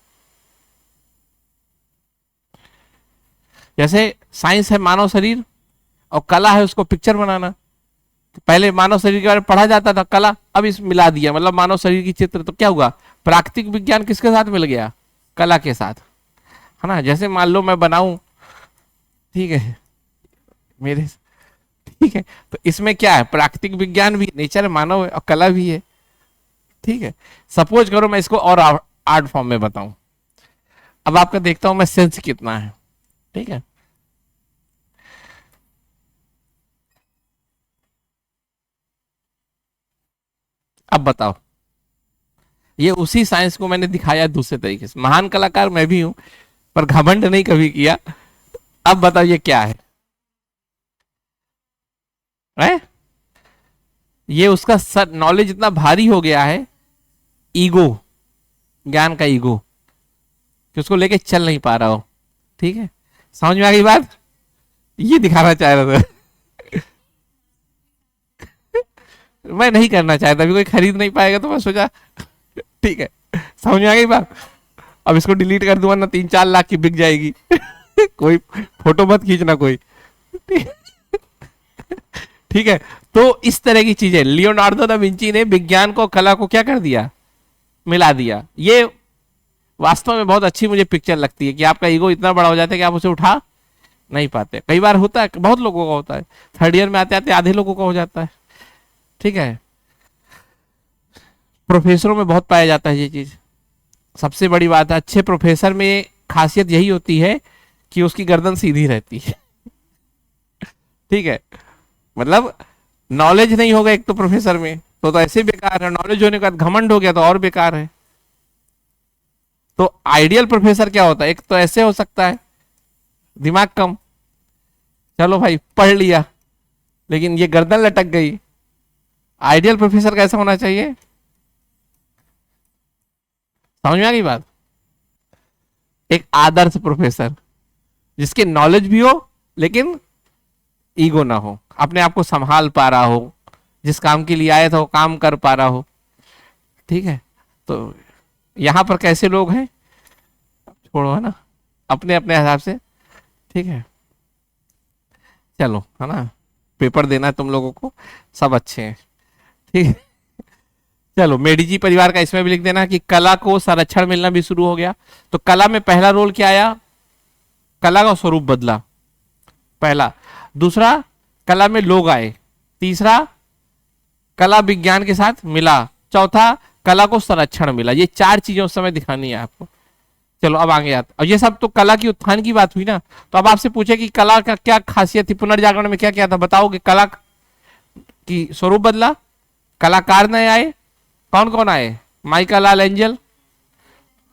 जैसे साइंस है मानव शरीर और कला है उसको पिक्चर बनाना। तो पहले मानव शरीर के बारे में पढ़ा जाता था, कला अब इस मिला दिया, मतलब मानव शरीर की चित्र। तो क्या हुआ, प्राकृतिक विज्ञान किसके साथ मिल गया, कला के साथ, है ना। जैसे मान लो मैं बनाऊं, ठीक है, मेरे, ठीक है, तो इसमें क्या है, प्राकृतिक विज्ञान भी, नेचर मानव है और कला भी है। ठीक है, सपोज करो मैं इसको और आर्ट फॉर्म में बताऊं, अब आपका देखता हूं मैं सेंस कितना है। ठीक है, अब बताओ, ये उसी साइंस को मैंने दिखाया दूसरे तरीके से। महान कलाकार मैं भी हूं, पर घमंड नहीं कभी किया। अब बताओ ये क्या है? ये उसका नॉलेज इतना भारी हो गया है, ईगो, ज्ञान का ईगो, कि उसको लेके चल नहीं पा रहा हो। ठीक है, समझ में आ गई बात, ये दिखाना चाह रहा था। मैं नहीं करना चाहता, अभी कोई खरीद नहीं पाएगा तो मैं सोचा, ठीक है, समझ में आ गई बात। अब इसको डिलीट कर दूंगा ना, 3-4 लाख की बिक जाएगी। कोई फोटो मत खींचना कोई। ठीक है, तो इस तरह की चीजें लियोनार्डो दा विंची ने विज्ञान को कला को क्या कर दिया, मिला दिया। ये वास्तव में बहुत अच्छी मुझे पिक्चर लगती है कि आपका ईगो इतना बड़ा हो जाता है कि आप उसे उठा नहीं पाते। कई बार होता है, बहुत लोगों का होता है, थर्ड ईयर में आते आते आधे लोगों का हो जाता है। ठीक है, प्रोफेसरों में बहुत पाया जाता है ये चीज, सबसे बड़ी बात है। अच्छे प्रोफेसर में खासियत यही होती है कि उसकी गर्दन सीधी रहती है। ठीक है, मतलब नॉलेज नहीं होगा एक तो प्रोफेसर में, तो ऐसे बेकार है। नॉलेज होने के बाद घमंड हो गया तो और बेकार है। तो आइडियल प्रोफेसर क्या होता है, एक तो ऐसे हो सकता है दिमाग कम, चलो भाई पढ़ लिया, लेकिन ये गर्दन लटक गई। आइडियल प्रोफेसर कैसा होना चाहिए, समझ में आ गई बात। एक आदर्श प्रोफेसर जिसके नॉलेज भी हो लेकिन ईगो ना हो, अपने आप को संभाल पा रहा हो, जिस काम के लिए आया था वो काम कर पा रहा हो। ठीक है, तो यहां पर कैसे लोग हैं, छोड़ो, है ना, अपने अपने हिसाब से। ठीक है, चलो, है ना, पेपर देना है तुम लोगों को, सब अच्छे हैं। ठीक है, चलो मेडिजी परिवार का इसमें भी लिख देना कि कला को संरक्षण मिलना भी शुरू हो गया। तो कला में पहला रोल क्या आया, कला का स्वरूप बदला, पहला। दूसरा, कला में लोग आए। तीसरा, कला विज्ञान के साथ मिला। चौथा, कला को संरक्षण मिला। ये 4 चीजें उस समय दिखानी है आपको। चलो अब आगे आते, और ये सब तो कला की उत्थान की बात हुई ना। तो अब आपसे पूछे कि कला का क्या खासियत थी, पुनर्जागरण में क्या क्या था, बताओगे। कला की स्वरूप बदला, कलाकार नए आए। कौन कौन आए, माइकल एंजल,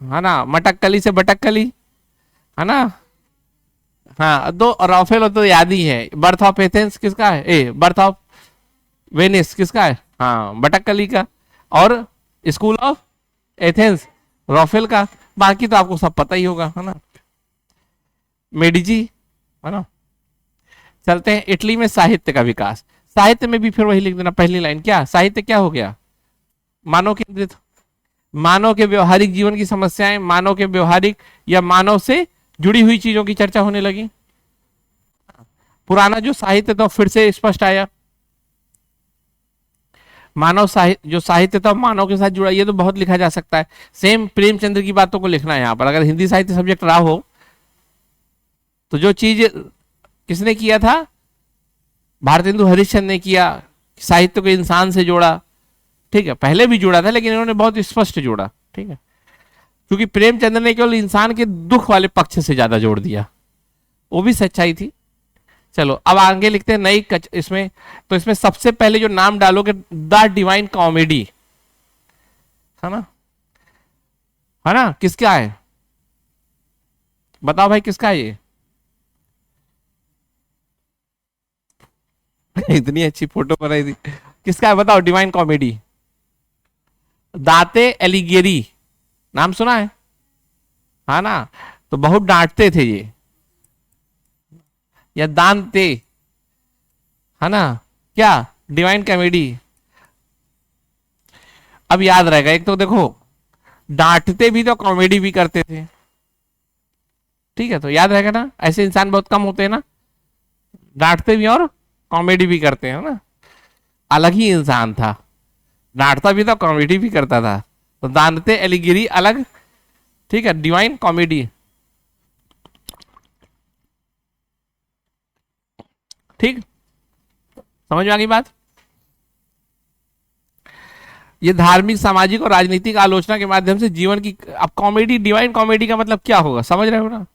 है ना, मटक्कली से बटक्कली, है ना, हाँ, दो राफेल तो याद ही है। बर्थ ऑफ एथेंस किसका है, बर्थ ऑफ वेनिस किसका है, हाँ, बटक्कली का। और स्कूल ऑफ एथेंस राफेल का। बाकी तो आपको सब पता ही होगा, है ना, मेडिजी, है ना। चलते हैं इटली में साहित्य का विकास। साहित्य में भी फिर वही लिख देना, पहली लाइन क्या, साहित्य क्या हो गया, मानव केंद्रित, मानव के व्यवहारिक जीवन की समस्याएं, मानव के व्यवहारिक या मानव से जुड़ी हुई चीजों की चर्चा होने लगी। पुराना जो साहित्य था फिर से स्पष्ट आया। मानव साहित्य, जो साहित्य था मानव के साथ जुड़ा, ये तो बहुत लिखा जा सकता है। सेम प्रेमचंद्र की बातों को लिखना है यहाँ पर, अगर हिंदी साहित्य सब्जेक्ट रहा हो तो जो चीज किसने किया था, भारतेंदु हरिश्चंद्र ने किया, साहित्य को इंसान से जोड़ा। ठीक है, पहले भी जोड़ा था लेकिन इन्होंने बहुत स्पष्ट जोड़ा। ठीक है, क्योंकि प्रेमचंद्र ने केवल इंसान के दुख वाले पक्ष से ज्यादा जोड़ दिया, वो भी सच्चाई थी। चलो अब आगे लिखते हैं नई इसमें, तो इसमें सबसे पहले जो नाम डालोगे द डिवाइन कॉमेडी, है ना, है ना, किसका है बताओ भाई, किसका है ये? इतनी अच्छी फोटो बनाई थी, किसका है बताओ, डिवाइन कॉमेडी। दाते एलिगेरी, नाम सुना है ना, तो बहुत डांटते थे ये, या दानते, है ना, क्या, डिवाइन कॉमेडी। अब याद रहेगा, एक तो देखो डांटते भी तो कॉमेडी भी करते थे। ठीक है, तो याद रहेगा ना, ऐसे इंसान बहुत कम होते हैं ना, डांटते भी और कॉमेडी भी करते हैं ना, अलग ही इंसान था, डांटता भी था कॉमेडी भी करता था। तो दानते एलिगिरी अलग, ठीक है, डिवाइन कॉमेडी। ठीक, समझ में आ गई बात। ये धार्मिक, सामाजिक और राजनीतिक आलोचना के माध्यम से जीवन की, अब कॉमेडी, डिवाइन कॉमेडी का मतलब क्या होगा, समझ रहे हो ना,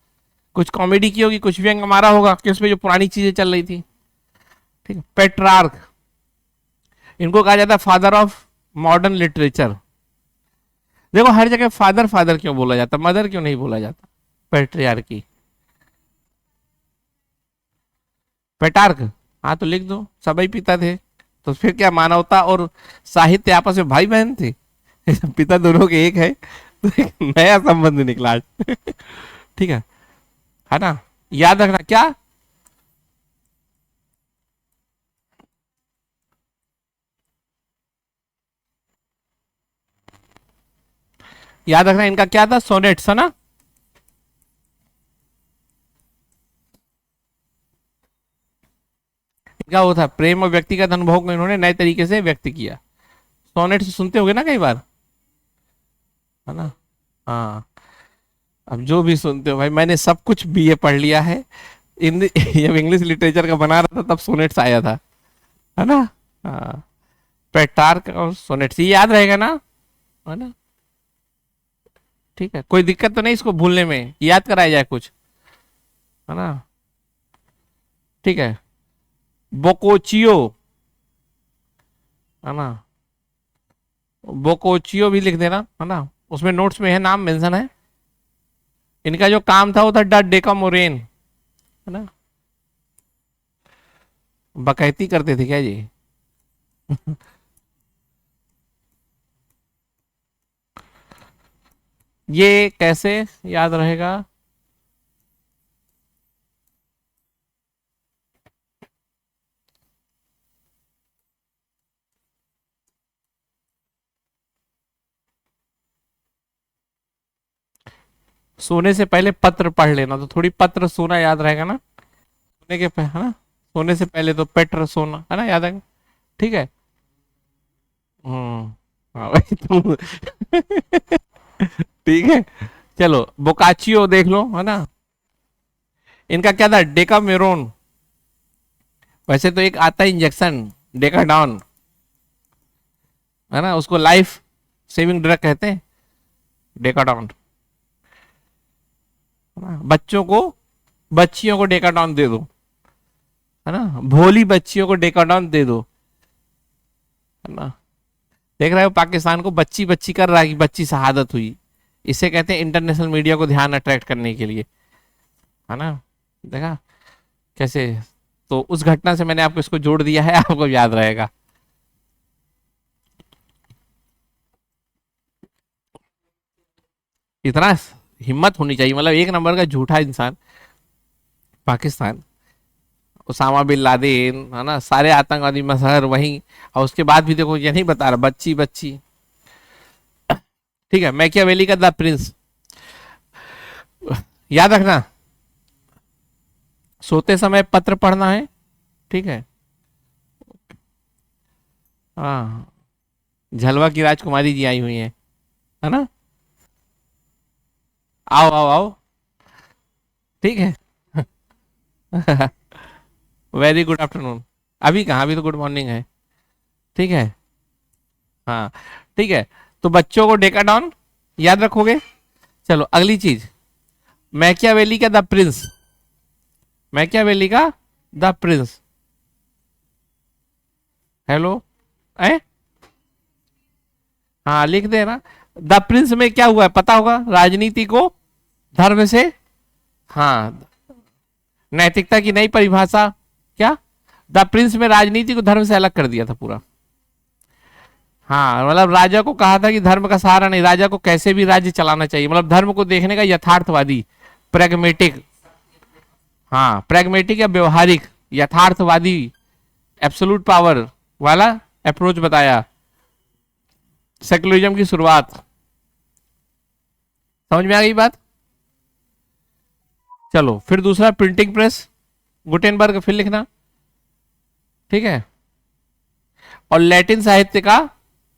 कुछ कॉमेडी की होगी, कुछ व्यंग मारा होगा कि उसमें जो पुरानी चीजें चल रही थी। ठीक है, पेट्रार्क, इनको कहा जाता है फादर ऑफ मॉडर्न लिटरेचर। देखो हर जगह फादर फादर क्यों बोला जाता, मदर क्यों नहीं बोला जाता, पेट्रियार्की, पेटार्क, हाँ तो लिख दो, सभी पिता थे, तो फिर क्या मानवता और साहित्य आपस में भाई बहन थे? पिता दोनों के एक है, तो एक नया संबंध निकला। ठीक है ना, याद रखना क्या, याद रखना इनका क्या था, सोनेट्स, है ना। इनका वो था प्रेम और व्यक्तिगत अनुभव को इन्होंने नए तरीके से व्यक्त किया। सोनेट्स सुनते होगे ना कई बार, है ना। हाँ, अब जो भी सुनते हो भाई, मैंने सब कुछ बीए पढ़ लिया है, जब इंग्लिश लिटरेचर का बना रहा था तब सोनेट्स आया था, है ना। हाँ, पेट्रार्क और सोनेट्स, ये याद रहेगा ना, है ना। ठीक है, कोई दिक्कत तो नहीं इसको भूलने में, याद कराया जाए कुछ, है ना। ठीक है, बोकोचियो, है ना, बोकोचियो भी लिख देना, है ना, उसमें नोट्स में है, नाम मेंशन है। इनका जो काम था वो था द डेकामोरेन, है ना, बकैती करते थे क्या जी? ये कैसे याद रहेगा, सोने से पहले पत्र पढ़ लेना, तो थोड़ी पत्र सोना याद रहेगा ना, सोने के है ना, सोने से पहले तो पेट्र सोना, है ना, याद आएगा। ठीक है, हाँ भाई तुम। ठीक है, चलो बोकाचियो देख लो, है ना, इनका क्या था, डेकामेरोन, वैसे तो एक आता है इंजेक्शन डेकाडॉन, है ना, उसको लाइफ सेविंग ड्रग कहते हैं, डेकाडॉन, बच्चों को, बच्चियों को डेकाडॉन दे दो, है ना, भोली बच्चियों को डेकाडॉन दे दो, है ना। देख रहे हो पाकिस्तान को बच्ची बच्ची कर रहा है कि बच्ची शहादत हुई, इसे कहते हैं इंटरनेशनल मीडिया को ध्यान अट्रैक्ट करने के लिए, है ना, देखा कैसे। तो उस घटना से मैंने आपको इसको जोड़ दिया है, आपको याद रहेगा। इतना हिम्मत होनी चाहिए, मतलब एक नंबर का झूठा इंसान पाकिस्तान, उसामा बिन लादेन, है ना, सारे आतंकवादी मजहर वहीं, और उसके बाद भी देखो ये नहीं बता रहा, बच्ची बच्ची। ठीक है, मैकियावेली का द प्रिंस, याद रखना, सोते समय पत्र पढ़ना है। ठीक है, हाँ, झलवा की राजकुमारी जी आई हुई है ना? आओ आओ आओ, ठीक है। Very good afternoon. अभी कहाँ, अभी तो गुड मॉर्निंग है, ठीक है। हाँ, ठीक है। तो बच्चों को डेकाडॉन याद रखोगे। चलो अगली चीज, मैकियावेली का द प्रिंस, मैकियावेली का द प्रिंस। हेलो, ए हाँ लिख दे ना। द प्रिंस में क्या हुआ है पता होगा, राजनीति को धर्म से, हाँ, नैतिकता की नई परिभाषा। क्या, द प्रिंस में राजनीति को धर्म से अलग कर दिया था पूरा। हाँ, मतलब राजा को कहा था कि धर्म का सहारा नहीं, राजा को कैसे भी राज्य चलाना चाहिए, मतलब धर्म को देखने का यथार्थवादी, प्रैग्मेटिक, हाँ प्रैग्मेटिक या व्यवहारिक यथार्थवादी एब्सोल्यूट पावर वाला अप्रोच बताया। सेकुलरिज्म की शुरुआत, समझ में आ गई बात। चलो फिर दूसरा, प्रिंटिंग प्रेस, गुटेनबर्ग, फिर लिखना, ठीक है। और लैटिन साहित्य का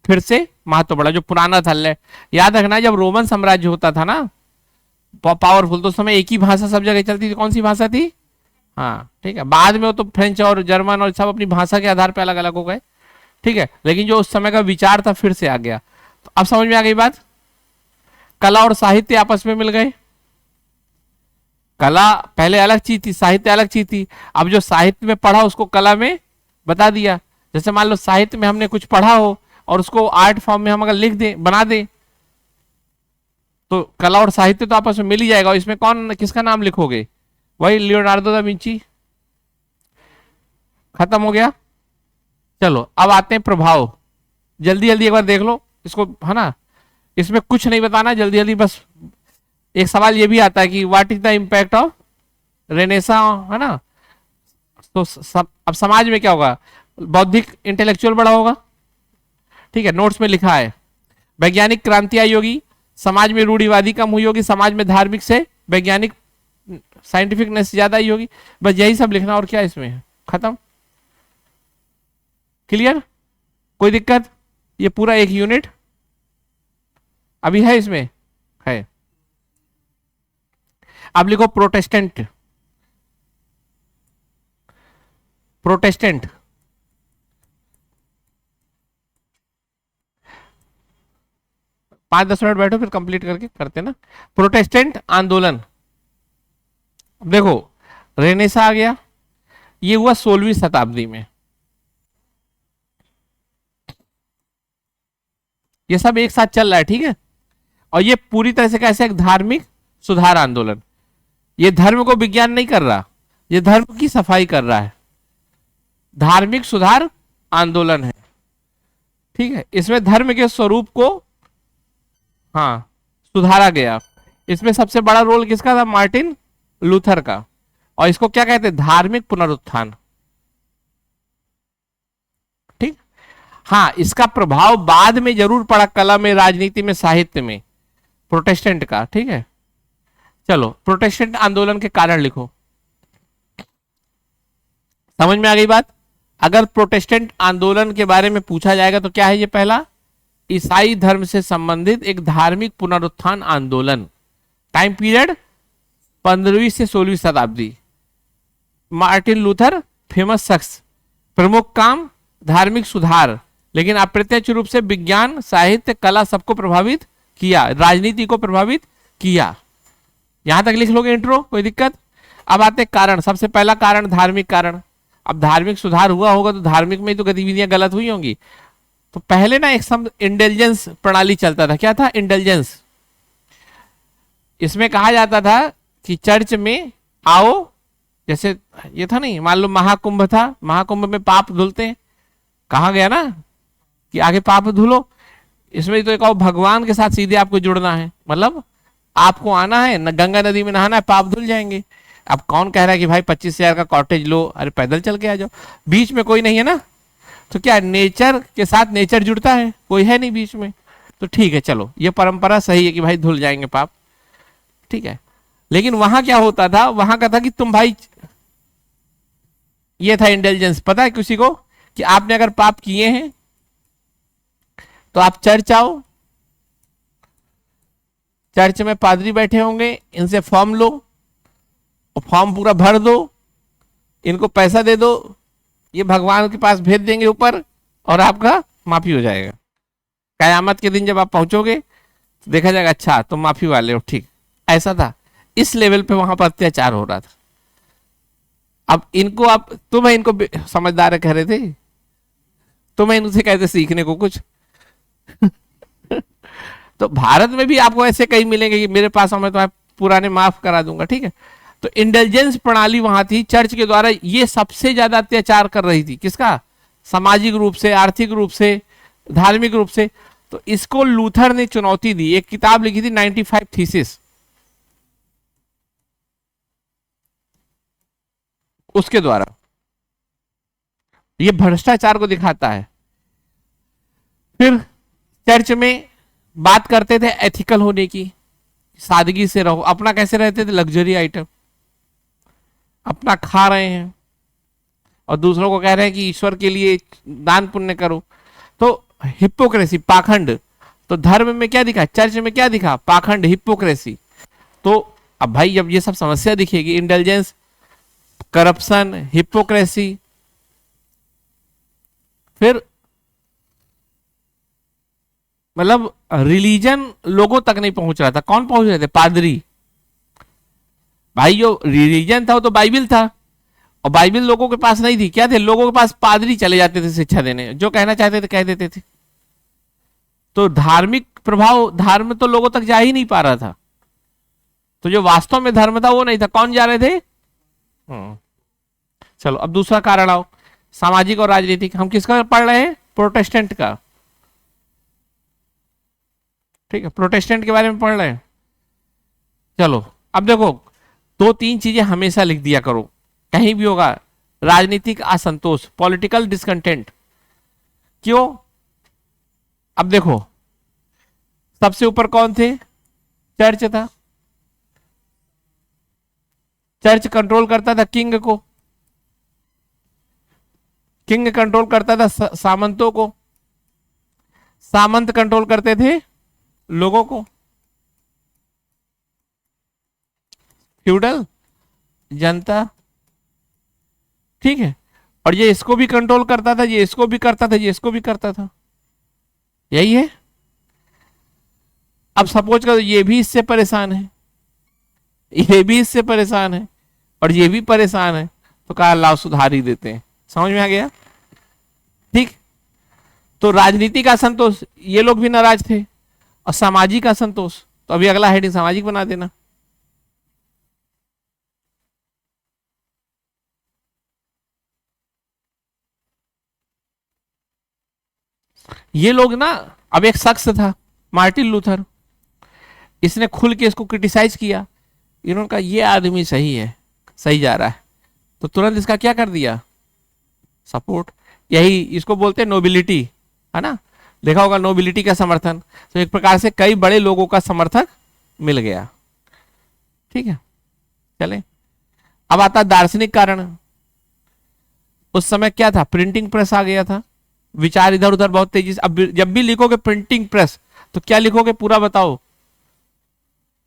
फिर से महत्व बढ़ा, जो पुराना था। याद रखना, जब रोमन साम्राज्य होता था ना पावरफुल, तो उस समय एक ही भाषा सब जगह चलती थी। कौन सी भाषा थी? हाँ, ठीक है। बाद में वो तो फ्रेंच और जर्मन और सब अपनी भाषा के आधार पर अलग अलग हो गए, ठीक है। लेकिन जो उस समय का विचार था फिर से आ गया। तो अब समझ में आ गई बात। कला और साहित्य आपस में मिल गए। कला पहले अलग चीज थी, साहित्य अलग चीज थी। अब जो साहित्य में पढ़ा उसको कला में बता दिया। जैसे मान लो साहित्य में हमने कुछ पढ़ा हो और उसको आर्ट फॉर्म में हम अगर लिख दें, बना दें, तो कला और साहित्य तो आपस में मिल ही जाएगा। इसमें कौन किसका नाम लिखोगे? वही लियोनार्डो दा विंची। खत्म हो गया। चलो अब आते हैं प्रभाव। जल्दी जल्दी एक बार देख लो इसको, है ना। इसमें कुछ नहीं बताना, जल्दी जल्दी बस। एक सवाल ये भी आता है कि what is the impact of Renaissance, है ना। तो अब समाज में क्या होगा? बौद्धिक इंटेलेक्चुअल बड़ा होगा, ठीक है। नोट्स में लिखा है वैज्ञानिक क्रांति आई होगी, समाज में रूढ़िवादी कम हुई होगी, समाज में धार्मिक से वैज्ञानिक साइंटिफिकनेस ज्यादा ही होगी। बस यही सब लिखना, और क्या इसमें है, खत्म। क्लियर? कोई दिक्कत? ये पूरा एक यूनिट अभी है, इसमें है। अब लिखो प्रोटेस्टेंट, प्रोटेस्टेंट। पांच 10 मिनट बैठो, फिर कंप्लीट करके करते ना। प्रोटेस्टेंट आंदोलन, देखो रेनेसा आ गया, ये हुआ 16वीं शताब्दी में। ये सब एक साथ चल रहा है, ठीक है। और ये पूरी तरह से कैसे, एक धार्मिक सुधार आंदोलन। ये धर्म को विज्ञान नहीं कर रहा, ये धर्म की सफाई कर रहा है। धार्मिक सुधार आंदोलन है, ठीक है। इसमें धर्म के स्वरूप को, हाँ, सुधारा गया। इसमें सबसे बड़ा रोल किसका था? मार्टिन लूथर का। और इसको क्या कहते हैं? धार्मिक पुनरुत्थान, ठीक। हाँ, इसका प्रभाव बाद में जरूर पड़ा, कला में, राजनीति में, साहित्य में, प्रोटेस्टेंट का, ठीक है। चलो प्रोटेस्टेंट आंदोलन के कारण लिखो। समझ में आ गई बात। अगर प्रोटेस्टेंट आंदोलन के बारे में पूछा जाएगा तो क्या है ये? पहला, ईसाई धर्म से संबंधित एक धार्मिक पुनरुत्थान आंदोलन। टाइम पीरियड 15वीं से 16वीं शताब्दी। मार्टिन लूथर फेमस शख्स, प्रमुख काम धार्मिक सुधार, लेकिन अप्रत्यक्ष रूप से विज्ञान, साहित्य, कला सबको प्रभावित किया, राजनीति को प्रभावित किया। यहां तक लिख लोगे इंट्रो, कोई दिक्कत? अब आते कारण। सबसे पहला कारण धार्मिक कारण। अब धार्मिक सुधार हुआ होगा तो धार्मिक में ही तो गतिविधियां गलत हुई होंगी। तो पहले ना एक शब्द इंटेलिजेंस प्रणाली चलता था। क्या था? इंटेलिजेंस। इसमें कहा जाता था कि चर्च में आओ, जैसे ये था नहीं, मान लो महाकुंभ था, महाकुंभ में पाप धुलते हैं, कहा गया ना कि आगे पाप धुलो। इसमें तो एक और भगवान के साथ सीधे आपको जुड़ना है, मतलब आपको आना है न, गंगा नदी में नहाना है, पाप धुल जाएंगे। अब कौन कह रहा है कि भाई 25,000 का कॉटेज लो, अरे पैदल चल के आ जाओ, बीच में कोई नहीं है ना। तो क्या नेचर के साथ नेचर जुड़ता है? कोई है नहीं बीच में, तो ठीक है, चलो ये परंपरा सही है कि भाई धुल जाएंगे पाप, ठीक है। लेकिन वहां क्या होता था? वहां का था कि तुम भाई, ये था इंटेलिजेंस। पता है किसी को कि आपने अगर पाप किए हैं तो आप चर्च आओ, चर्च में पादरी बैठे होंगे, इनसे फॉर्म लो और फॉर्म पूरा भर दो, इनको पैसा दे दो, ये भगवान के पास भेज देंगे ऊपर और आपका माफी हो जाएगा। कयामत के दिन जब आप पहुंचोगे तो देखा जाएगा अच्छा तुम माफी वाले हो, ठीक। ऐसा था, इस लेवल पे वहां पर अत्याचार हो रहा था। अब इनको आप, तुम्हें इनको समझदार कह रहे थे, तुम्हें इनसे कहते सीखने को कुछ तो भारत में भी आपको ऐसे कई मिलेंगे कि मेरे पास मैं तो पुराने माफ करा दूंगा, ठीक है। तो इंटेलिजेंस प्रणाली वहां थी, चर्च के द्वारा ये सबसे ज्यादा अत्याचार कर रही थी। किसका? सामाजिक रूप से, आर्थिक रूप से, धार्मिक रूप से। तो इसको लूथर ने चुनौती दी, एक किताब लिखी थी 95 थीसिस, उसके द्वारा ये भ्रष्टाचार को दिखाता है। फिर चर्च में बात करते थे एथिकल होने की, सादगी से रहो। अपना कैसे रहते थे? लग्जरी आइटम, अपना खा रहे हैं और दूसरों को कह रहे हैं कि ईश्वर के लिए दान पुण्य करो। तो हिपोक्रेसी, पाखंड। तो धर्म में क्या दिखा, चर्च में क्या दिखा? पाखंड, हिपोक्रेसी। तो अब भाई जब ये सब समस्या दिखेगी, इंटेलिजेंस, करप्शन, हिपोक्रेसी, फिर मतलब रिलीजन लोगों तक नहीं पहुंच रहा था। कौन पहुंच रहे थे? पादरी। भाई जो रिलीजन था वो तो बाइबिल था, और बाइबिल लोगों के पास नहीं थी। क्या थे? लोगों के पास पादरी चले जाते थे शिक्षा देने, जो कहना चाहते थे कह देते थे। तो धार्मिक प्रभाव, धर्म तो लोगों तक जा ही नहीं पा रहा था। तो जो वास्तव में धर्म था वो नहीं था। कौन जा रहे थे? चलो अब दूसरा कारण आओ, सामाजिक और राजनीतिक। हम किसका पढ़ रहे हैं? प्रोटेस्टेंट का, ठीक है, प्रोटेस्टेंट के बारे में पढ़ रहे हैं। चलो अब देखो, दो तीन चीजें हमेशा लिख दिया करो, कहीं भी होगा। राजनीतिक असंतोष, पॉलिटिकल डिसकंटेंट। क्यों? अब देखो, सबसे ऊपर कौन थे? चर्च था। चर्च कंट्रोल करता था किंग को, किंग कंट्रोल करता था सामंतों को, सामंत कंट्रोल करते थे लोगों को, फ्यूडल, जनता, ठीक है। और ये इसको भी कंट्रोल करता था, ये इसको भी करता था, ये इसको भी करता था। यही है। अब सपोज करो ये भी इससे परेशान है, ये भी इससे परेशान है, और ये भी परेशान है, तो कहा लाओ सुधार ही देते हैं। समझ में आ गया? ठीक। तो राजनीतिक असंतोष, ये लोग भी नाराज थे। और सामाजिक असंतोष, तो अभी अगला हेडिंग सामाजिक बना देना। ये लोग ना, अब एक शख्स था मार्टिन लूथर, इसने खुल के इसको क्रिटिसाइज किया। इन्होंने कहा ये आदमी सही है, सही जा रहा है, तो तुरंत इसका क्या कर दिया? सपोर्ट। यही इसको बोलते हैं नोबिलिटी, है ना? देखा होगा नोबिलिटी का समर्थन। तो एक प्रकार से कई बड़े लोगों का समर्थक मिल गया, ठीक है। चले अब आता दार्शनिक कारण। उस समय क्या था? प्रिंटिंग प्रेस आ गया था, विचार इधर उधर बहुत तेजी से। अब जब भी लिखोगे प्रिंटिंग प्रेस, तो क्या लिखोगे? पूरा बताओ।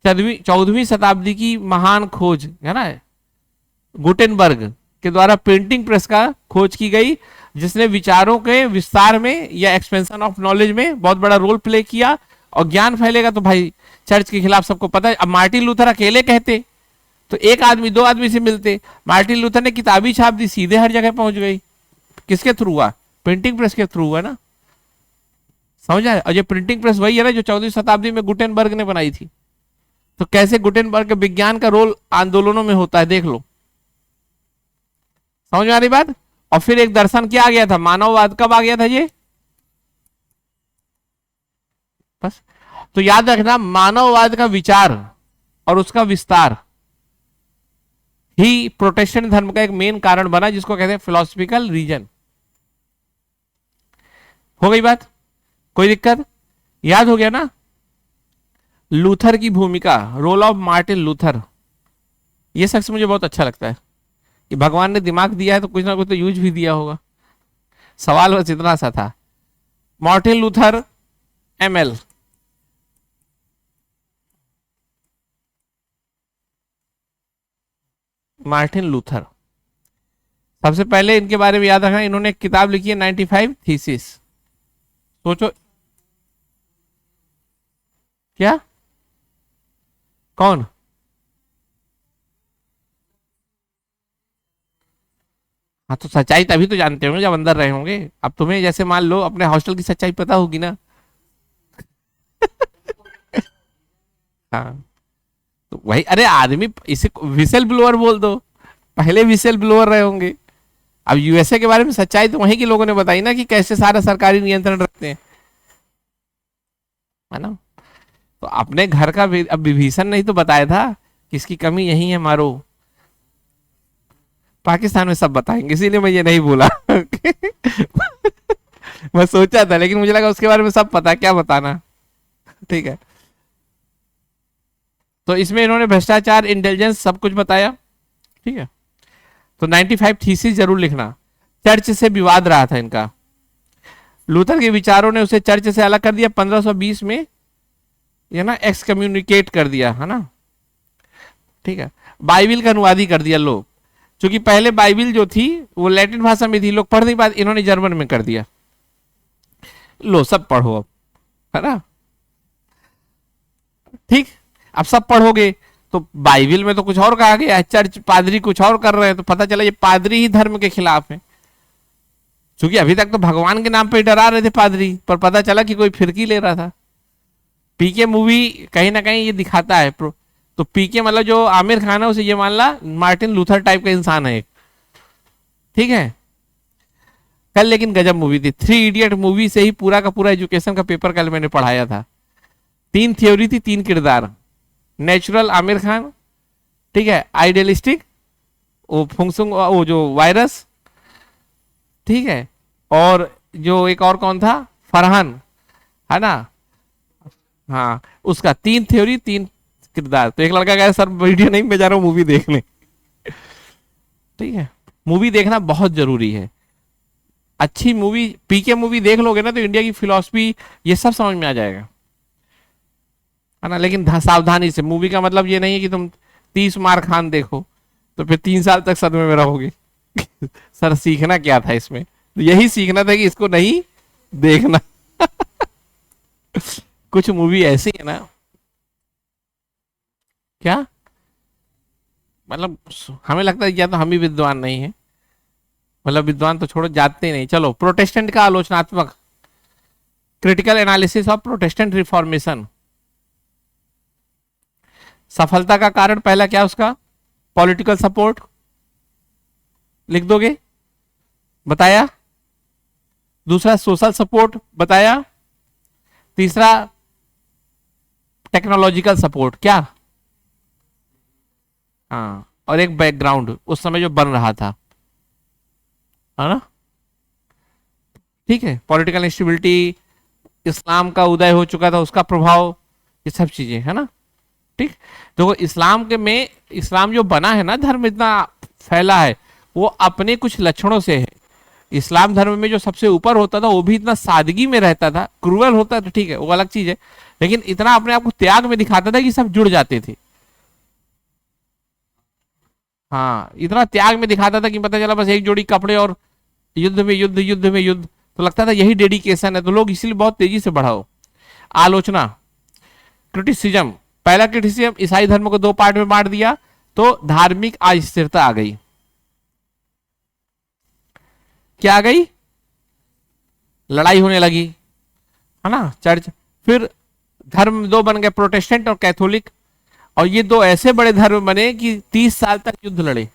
14वीं शताब्दी की महान खोज है ना, गुटेनबर्ग के द्वारा प्रिंटिंग प्रेस का खोज की गई, जिसने विचारों के विस्तार में या एक्सपेंशन ऑफ नॉलेज में बहुत बड़ा रोल प्ले किया। और ज्ञान फैलेगा तो भाई चर्च के खिलाफ सबको पता है। अब मार्टिन लूथर अकेले कहते तो एक आदमी दो आदमी से मिलते। मार्टिन लूथर ने किताबी छाप दी, सीधे हर जगह पहुंच गई। किसके थ्रू हुआ? प्रिंटिंग प्रेस के थ्रू हुआ ना। समझ आए? और ये प्रिंटिंग प्रेस वही है ना जो 14वीं शताब्दी में गुटेनबर्ग ने बनाई थी। तो कैसे गुटेनबर्ग के विज्ञान का रोल आंदोलनों में होता है, देख लो। समझ में आ रही बात? और फिर एक दर्शन क्या आ गया था? मानववाद। कब आ गया था ये? बस तो याद रखना, मानववाद का विचार और उसका विस्तार ही प्रोटेस्टेंट धर्म का एक मेन कारण बना, जिसको कहते हैं फिलोसफिकल रीजन। हो गई बात? कोई दिक्कत? याद हो गया ना? लूथर की भूमिका, रोल ऑफ मार्टिन लूथर। यह शख्स मुझे बहुत अच्छा लगता है कि भगवान ने दिमाग दिया है तो कुछ ना कुछ तो यूज भी दिया होगा। सवाल बस इतना सा था। Martin Luther ml। Martin Luther. सबसे पहले इनके बारे में याद रखना, इन्होंने एक किताब लिखी है 95 थीसिस। सोचो क्या, कौन? हाँ तो सच्चाई तभी तो जानते होंगे जब अंदर रहे होंगे। अब तुम्हें जैसे मान लो अपने हॉस्टल की सच्चाई पता होगी ना। हाँ तो वही, अरे आदमी इसे विसेल ब्लोअर बोल दो, पहले विसेल ब्लोअर रहे होंगे। अब यूएसए के बारे में सच्चाई तो वहीं के लोगों ने बताई ना, कि कैसे सारा सरकारी नियंत्रण रखते हैं, है ना। तो अपने घर का अब विभीषण नहीं तो बताया था कि इसकी कमी यही है मारो। पाकिस्तान में सब बताएंगे, इसीलिए मैं ये नहीं बोला। मैं सोचा था, लेकिन मुझे लगा उसके बारे में सब पता है, क्या बताना। ठीक है, तो इसमें इन्होंने भ्रष्टाचार, इंटेलिजेंस सब कुछ बताया। ठीक है, तो 95 थीसिस जरूर लिखना। चर्च से विवाद रहा था इनका, लूथर के विचारों ने उसे चर्च से अलग कर दिया 1520 में, ये ना एक्स कम्युनिकेट कर दिया, है ना। ठीक है, बाइबिल का अनुवादी कर दिया लोग, क्योंकि पहले बाइबिल जो थी वो लैटिन भाषा में थी, लोग पढ़ नहीं पाते, इन्होंने जर्मन में कर दिया। लो सब पढ़ो अब, है ना। ठीक, अब सब पढ़ोगे तो बाइबिल में तो कुछ और कहा गया है, चर्च पादरी कुछ और कर रहे हैं, तो पता चला ये पादरी ही धर्म के खिलाफ है। क्योंकि अभी तक तो भगवान के नाम पे डरा रहे थे पादरी, पर पता चला कि कोई फिरकी ले रहा था। पीके मूवी कहीं ना कहीं ये दिखाता है। तो पीके मतलब जो आमिर खान है, उसे ये मान ला मार्टिन लूथर टाइप का इंसान है एक। ठीक है, कल लेकिन गजब मूवी थी, 3 इडियट मूवी से ही पूरा का पूरा एजुकेशन का पेपर कल मैंने पढ़ाया था। 3 थ्योरी थी, 3 किरदार। नेचुरल आमिर खान, ठीक है, आइडियलिस्टिक वो फुंगसुंग वो जो वायरस, ठीक है, और जो एक और कौन था, फरहान, है ना। हाँ, उसका 3 थ्योरी 3 किरदार। तो एक लड़का कहा सर वीडियो नहीं, मैं जा रहा हूँ मूवी देखने। ठीक है, मूवी देखना बहुत जरूरी है। अच्छी मूवी, पीके मूवी देख लोगे ना तो इंडिया की फिलॉसफी ये सब समझ में आ जाएगा, है ना। लेकिन सावधानी से, मूवी का मतलब ये नहीं है कि तुम 30 मार खान देखो तो फिर 3 साल तक सदमे में रहोगे। सर सीखना क्या था इसमें, तो यही सीखना था कि इसको नहीं देखना। कुछ मूवी ऐसी है ना, क्या मतलब, हमें लगता है या तो हम ही विद्वान नहीं है, मतलब विद्वान तो छोड़ो, जाते ही नहीं। चलो, प्रोटेस्टेंट का आलोचनात्मक, critical analysis of Protestant reformation. सफलता का कारण पहला क्या उसका, पॉलिटिकल सपोर्ट, लिख दोगे, बताया। दूसरा सोशल सपोर्ट बताया। तीसरा टेक्नोलॉजिकल सपोर्ट, क्या, हाँ, और एक बैकग्राउंड उस समय जो बन रहा था, है ना। ठीक है, पॉलिटिकल इंस्टेबिलिटी, इस्लाम का उदय हो चुका था, उसका प्रभाव, ये सब चीजें, है ना। ठीक, तो इस्लाम के में, इस्लाम जो बना है ना, धर्म इतना फैला है, वो अपने कुछ लक्षणों से है। इस्लाम धर्म में जो सबसे ऊपर होता था वो भी इतना सादगी में रहता था, क्रूअल होता था, ठीक है, वो अलग चीज है, लेकिन इतना अपने आप को त्याग में दिखाता था कि सब जुड़ जाते थे। हाँ, इतना त्याग में दिखाता था कि पता चला बस एक जोड़ी कपड़े और युद्ध में युद्ध, युद्ध में युद्ध, तो लगता था यही डेडिकेशन है, तो लोग इसीलिए बहुत तेजी से बढ़ाओ। आलोचना, क्रिटिसिज्म, पहला क्रिटिसिज्म, ईसाई धर्म को 2 पार्ट में बांट दिया, तो धार्मिक अस्थिरता आ गई। क्या आ गई, लड़ाई होने लगी, है ना, चर्च। फिर धर्म 2 बन गए, प्रोटेस्टेंट और कैथोलिक, और ये 2 ऐसे बड़े धर्म बने कि 30 साल तक युद्ध लड़े,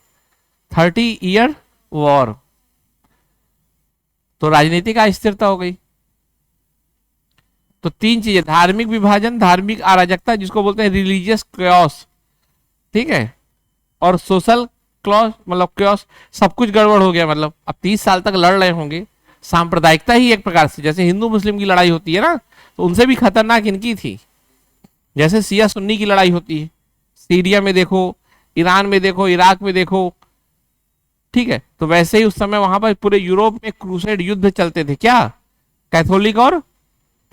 30 ईयर वॉर। तो राजनीतिक अस्थिरता हो गई। तो 3 चीजें, धार्मिक विभाजन, धार्मिक अराजकता जिसको बोलते हैं रिलीजियस क्योस, ठीक है, और सोशल क्लॉस मतलब क्योस, सब कुछ गड़बड़ हो गया। मतलब अब 30 साल तक लड़ रहे होंगे, सांप्रदायिकता ही एक प्रकार से, जैसे हिंदू मुस्लिम की लड़ाई होती है ना, तो उनसे भी खतरनाक इनकी थी। जैसे सिया सुन्नी की लड़ाई होती है, सीरिया में देखो, ईरान में देखो, इराक में देखो, ठीक है, तो वैसे ही उस समय वहां पर पूरे यूरोप में क्रूसेड युद्ध चलते थे, क्या, कैथोलिक और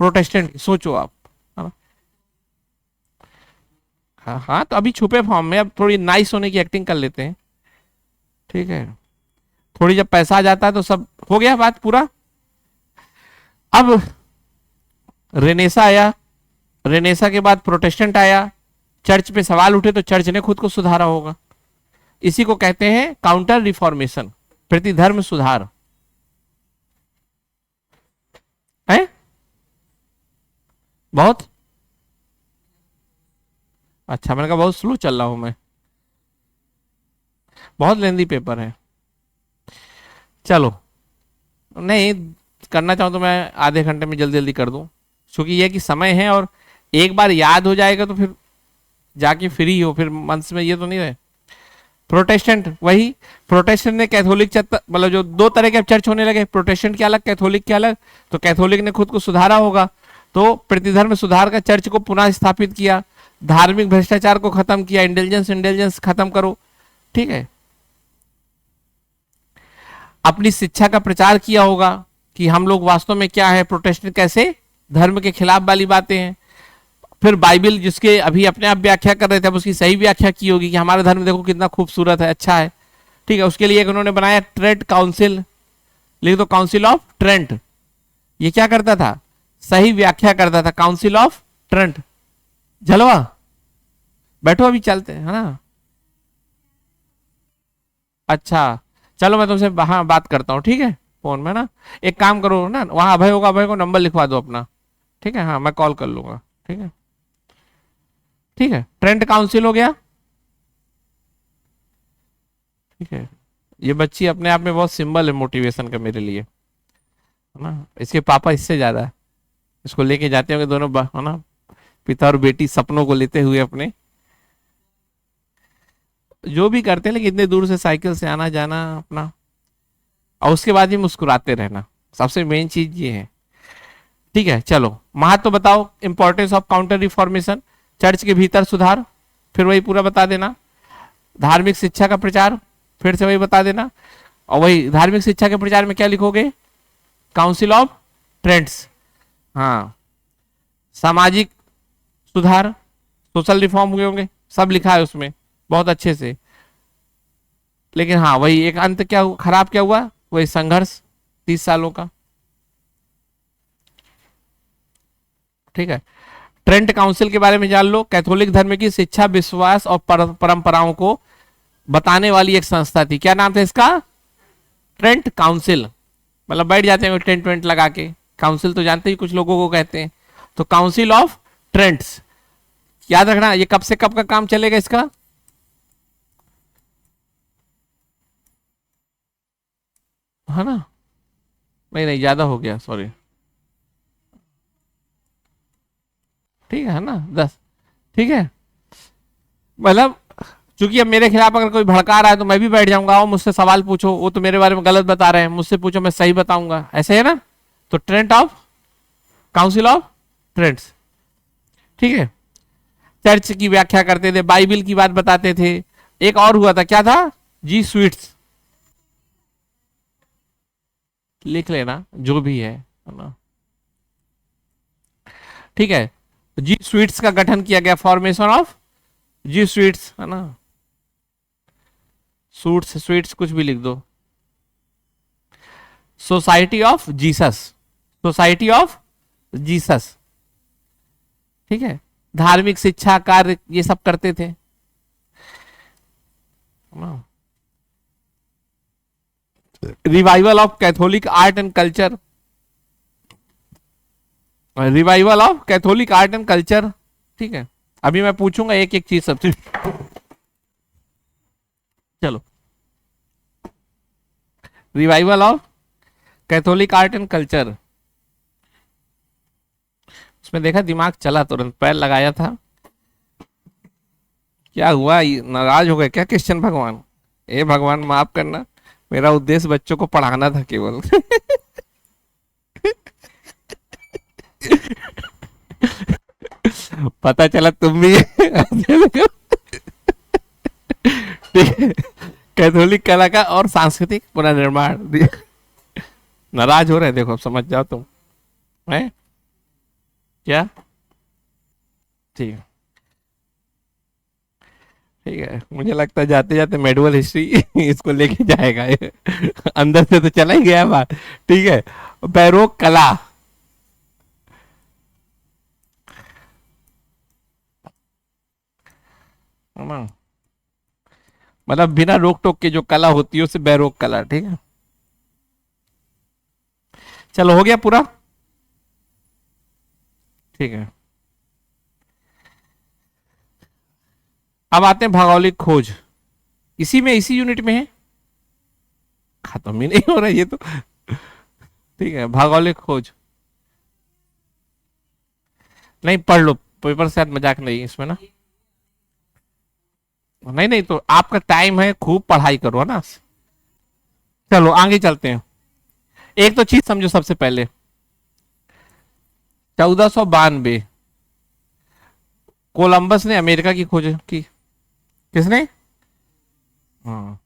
प्रोटेस्टेंट, सोचो आप, है ना? हाँ हाँ, तो अभी छुपे फॉर्म में, अब थोड़ी नाइस होने की एक्टिंग कर लेते हैं, ठीक है। थोड़ी जब पैसा आ जाता है तो सब हो गया, बात पूरा। अब रेनेसा आया, रेनेसा के बाद प्रोटेस्टेंट आया, चर्च पे सवाल उठे तो चर्च ने खुद को सुधारा होगा। इसी को कहते हैं काउंटर रिफॉर्मेशन, प्रतिधर्म सुधार है। बहुत अच्छा, मैंने कहा बहुत स्लो चल रहा हूं मैं, बहुत लेंदी पेपर है। चलो, नहीं करना चाहूं तो मैं आधे घंटे में जल्दी जल्दी कर दूं, क्योंकि यह कि समय है, और एक बार याद हो जाएगा तो फिर जाके फ्री हो, फिर मंथ में ये तो नहीं रहे। प्रोटेस्टेंट, वही प्रोटेस्टेंट ने कैथोलिक, मतलब जो दो तरह के चर्च होने लगे, प्रोटेस्टेंट के अलग, कैथोलिक के अलग, तो कैथोलिक ने खुद को सुधारा होगा, तो प्रतिधर्म सुधार का चर्च को पुनः स्थापित किया, धार्मिक भ्रष्टाचार को खत्म किया, इंटेलिजेंस इंटेलिजेंस खत्म करो, ठीक है। अपनी शिक्षा का प्रचार किया होगा कि हम लोग वास्तव में क्या है, प्रोटेस्टेंट कैसे धर्म के खिलाफ वाली बातें हैं। फिर बाइबल, जिसके अभी अपने आप व्याख्या कर रहे थे, अब उसकी सही व्याख्या की होगी कि हमारा धर्म देखो कितना खूबसूरत है, अच्छा है, ठीक है। उसके लिए एक उन्होंने बनाया ट्रेंट काउंसिल, लिख दो काउंसिल ऑफ ट्रेंट। ये क्या करता था, सही व्याख्या करता था, काउंसिल ऑफ ट्रेंट। जलवा, बैठो अभी चलते हैं, है ना। अच्छा, चलो मैं तुमसे हाँ बात करता हूँ, ठीक है, फोन में ना। एक काम करो ना, वहां अभय होगा, अभय को नंबर लिखवा दो अपना, ठीक है, हाँ मैं कॉल कर लूंगा, ठीक है। ठीक है, ट्रेंट काउंसिल हो गया, ठीक है। ये बच्ची अपने आप में बहुत सिंबल है मोटिवेशन का मेरे लिए, है ना। इसके पापा इससे ज्यादा है, इसको लेके जाते होंगे दोनों, है ना, पिता और बेटी सपनों को लेते हुए अपने, जो भी करते हैं, लेकिन इतने दूर से साइकिल से आना जाना अपना, और उसके बाद ही मुस्कुराते रहना, सबसे मेन चीज ये है, ठीक है। चलो, महत्व बताओ, importance of counter reformation, church के भीतर सुधार, फिर वही पूरा बता देना। धार्मिक शिक्षा का प्रचार, फिर से वही बता देना। और वही धार्मिक शिक्षा के प्रचार में क्या लिखोगे, काउंसिल ऑफ ट्रेंट्स, हाँ। सामाजिक सुधार, सोशल रिफॉर्म हुए होंगे, सब लिखा है उसमें बहुत अच्छे से। लेकिन हाँ, वही एक अंत क्या हुआ, खराब क्या हुआ, वही संघर्ष 30 सालों का, ठीक है। ट्रेंट काउंसिल के बारे में जान लो, कैथोलिक धर्म की शिक्षा, विश्वास और परंपराओं को बताने वाली एक संस्था थी। क्या नाम था इसका, ट्रेंट काउंसिल, मतलब बैठ जाते हैं टेंट वेंट लगा के, काउंसिल तो जानते ही कुछ लोगों को कहते हैं, तो काउंसिल ऑफ ट्रेंट्स, याद रखना। ये कब से कब का काम चलेगा इसका, है ना, नहीं नहीं ज्यादा हो गया, सॉरी, ठीक है ना, 10, ठीक है। मतलब चूंकि अब मेरे खिलाफ अगर कोई भड़का रहा है तो मैं भी बैठ जाऊंगा, और मुझसे सवाल पूछो, वो तो मेरे बारे में गलत बता रहे हैं, मुझसे पूछो मैं सही बताऊंगा, ऐसे है ना। तो ट्रेंट ऑफ, काउंसिल ऑफ ट्रेंट्स, ठीक है। चर्च की व्याख्या करते थे, बाइबल की बात बताते थे। एक और हुआ था, क्या था, जी स्वीट्स, लिख लेना जो भी है ना, ठीक है। जी स्वीट्स का गठन किया गया, फॉर्मेशन ऑफ जी स्वीट्स, है ना, सूट्स स्वीट्स कुछ भी लिख दो। Society of Jesus, society of Jesus, ठीक है। धार्मिक शिक्षा कार्य ये सब करते थे, revival of Catholic art and culture, revival of Catholic art and culture, ठीक है। अभी मैं पूछूंगा एक एक चीज सबसे, चलो। Revival of Catholic art and culture, उसमें देखा दिमाग चला, तुरंत पैर लगाया था, क्या हुआ, नाराज हो गए क्या क्रिश्चियन भगवान, ए भगवान माफ करना, मेरा उद्देश्य बच्चों को पढ़ाना था केवल। पता चला तुम भी ठीक है। कैथोलिक कला का और सांस्कृतिक पुनर्निर्माण, नाराज हो रहे, देखो अब समझ जाओ तुम, है क्या? ठीक है, ठीक है, मुझे लगता है जाते जाते मेडुअल हिस्ट्री इसको लेके जाएगा ये। अंदर से तो चला ही गया बात। ठीक है, बैरोक कला। है ना? मतलब बिना रोक टोक के जो कला होती है उसे बैरोक कला। ठीक है, चलो हो गया पूरा। ठीक है, अब आते हैं भौगोलिक खोज। इसी में, इसी यूनिट में है, खत्म ही नहीं हो रहा ये तो। ठीक है, भौगोलिक खोज। नहीं पढ़ लो, पेपर शायद मजाक नहीं है इसमें ना। नहीं नहीं, तो आपका टाइम है, खूब पढ़ाई करो, है ना। चलो आगे चलते हैं। एक तो चीज समझो सबसे पहले, 1492 कोलंबस ने अमेरिका की खोज की। किसने? हाँ,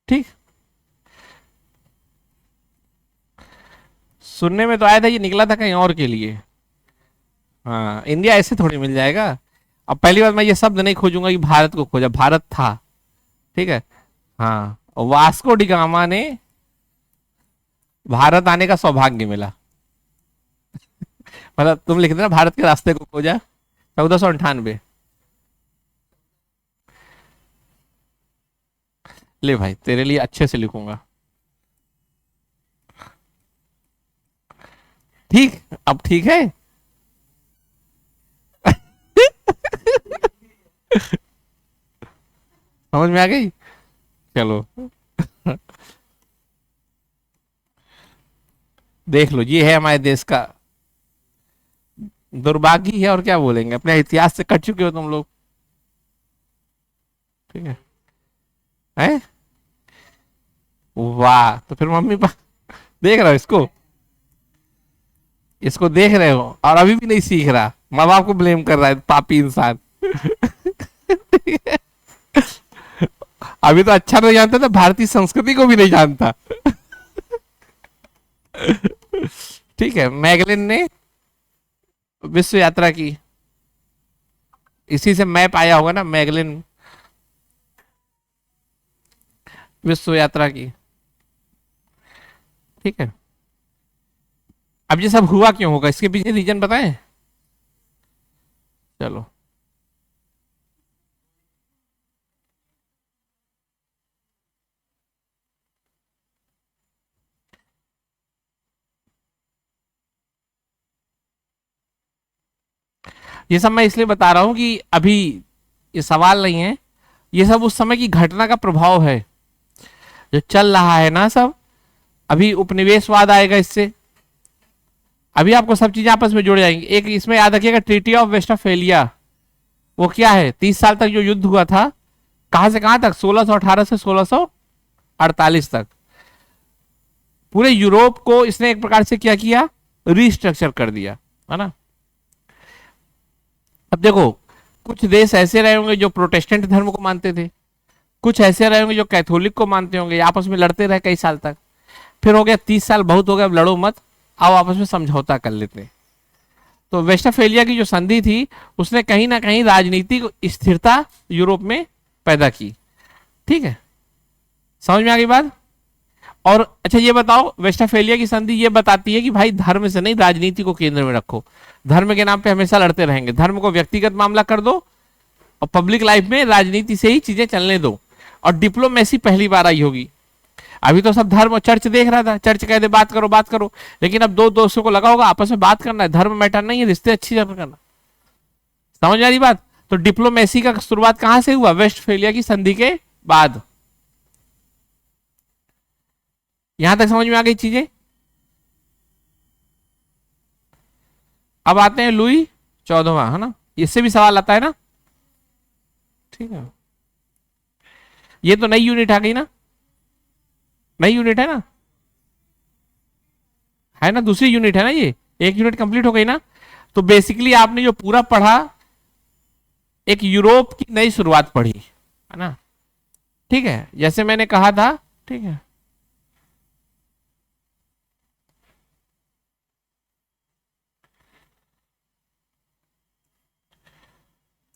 ठीक। सुनने में तो आया था ये निकला था कहीं और के लिए। हाँ, इंडिया ऐसे थोड़ी मिल जाएगा। अब पहली बार मैं ये शब्द नहीं खोजूंगा कि भारत को खोजा, भारत था। ठीक है। हाँ, और वास्को डी गामा ने भारत आने का सौभाग्य मिला। मतलब तुम लिख देना भारत के रास्ते को खोजा, 1498। ले भाई, तेरे लिए अच्छे से लिखूंगा। ठीक, अब ठीक है। समझ में आ गई? चलो, देख लो, ये है हमारे देश का दुर्भाग्य है, और क्या बोलेंगे, अपने इतिहास से कट चुके हो तुम लोग। ठीक है, हैं? वाह, तो फिर मम्मी पापा देख रहे हो इसको, इसको देख रहे हो और अभी भी नहीं सीख रहा, माँ बाप को ब्लेम कर रहा है, पापी इंसान। अभी तो अच्छा नहीं जानता था, भारतीय संस्कृति को भी नहीं जानता। ठीक है, मैगलिन ने विश्व यात्रा की। इसी से मैप आया होगा ना, मैगलिन विश्व यात्रा की। ठीक है, अब ये सब हुआ क्यों होगा, इसके पीछे रीजन बताएं। चलो, ये सब मैं इसलिए बता रहा हूं कि अभी ये सवाल नहीं है, ये सब उस समय की घटना का प्रभाव है जो चल रहा है ना सब। अभी उपनिवेशवाद आएगा इससे, अभी आपको सब चीजें आपस में जुड़ जाएंगी। एक इसमें याद रखिएगा, ट्रीटी ऑफ वेस्टफेलिया, वो क्या है, 30 साल तक जो युद्ध हुआ था, कहां से कहां तक, 1618 से 1648 तक, पूरे यूरोप को इसने एक प्रकार से क्या किया, रिस्ट्रक्चर कर दिया, है ना। अब देखो, कुछ देश ऐसे रहे होंगे जो प्रोटेस्टेंट धर्म को मानते थे, कुछ ऐसे रहे होंगे जो कैथोलिक को मानते होंगे, आपस में लड़ते रहे कई साल तक। फिर हो गया 30 साल बहुत हो गया, अब लड़ो मत, आओ आपस में समझौता कर लेते हैं। तो वेस्टफेलिया की जो संधि थी, उसने कहीं ना कहीं राजनीतिक स्थिरता यूरोप में पैदा की। ठीक है, समझ में आ गई बात। और अच्छा ये बताओ, वेस्टफेलिया की संधि ये बताती है कि भाई धर्म से नहीं, राजनीति को केंद्र में रखो, धर्म के नाम पे हमेशा लड़ते रहेंगे, धर्म को व्यक्तिगत मामला कर दो और पब्लिक लाइफ में राजनीति से ही चीजें चलने दो। और डिप्लोमेसी पहली बार आई होगी। अभी तो सब धर्म और चर्च देख रहा था, चर्च कहते बात करो बात करो, लेकिन अब दो दोस्तों को लगा होगा आपस में बात करना है, धर्म मैटर नहीं है, रिश्ते अच्छी तरह करना। समझ आ रही बात। तो डिप्लोमेसी का शुरुआत कहां से हुआ, वेस्टफेलिया की संधि के बाद। यहां तक समझ में आ गई चीजें। अब आते हैं लुई 14वां, है ना, इससे भी सवाल आता है ना। ठीक है, ये तो नई यूनिट आ गई ना, नई यूनिट है ना, दूसरी यूनिट है ना, ये एक यूनिट कंप्लीट हो गई ना। तो बेसिकली आपने जो पूरा पढ़ा, एक यूरोप की नई शुरुआत पढ़ी, है ना। ठीक है, जैसे मैंने कहा था। ठीक है,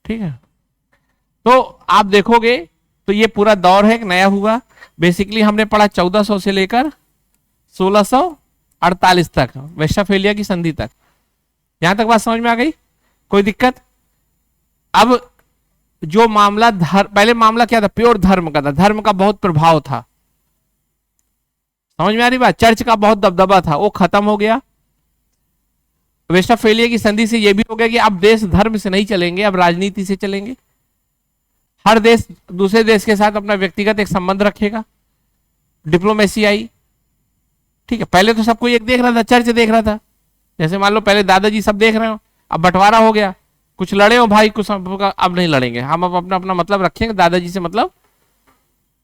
ठीक है। तो आप देखोगे तो ये पूरा दौर है, एक नया हुआ। बेसिकली हमने पढ़ा 1400 से लेकर 1648 तक, वेस्टफेलिया की संधि तक। यहां तक बात समझ में आ गई? कोई दिक्कत? अब जो मामला पहले मामला क्या था? प्योर धर्म का था, धर्म का बहुत प्रभाव था। समझ में आ रही बात? चर्च का बहुत दबदबा था, वो खत्म हो गया। वेस्टफेलिया की संधि से यह भी हो गया कि अब देश धर्म से नहीं चलेंगे, अब राजनीति से चलेंगे। हर देश दूसरे देश के साथ अपना व्यक्तिगत एक संबंध रखेगा, डिप्लोमेसी आई। ठीक है, पहले तो सब कोई एक देख रहा था, चर्च देख रहा था। जैसे मान लो पहले दादाजी सब देख रहे हो, अब बंटवारा हो गया, कुछ लड़े हो भाई, कुछ अब नहीं लड़ेंगे हम, अब अपना अपना मतलब रखेंगे, दादाजी से मतलब,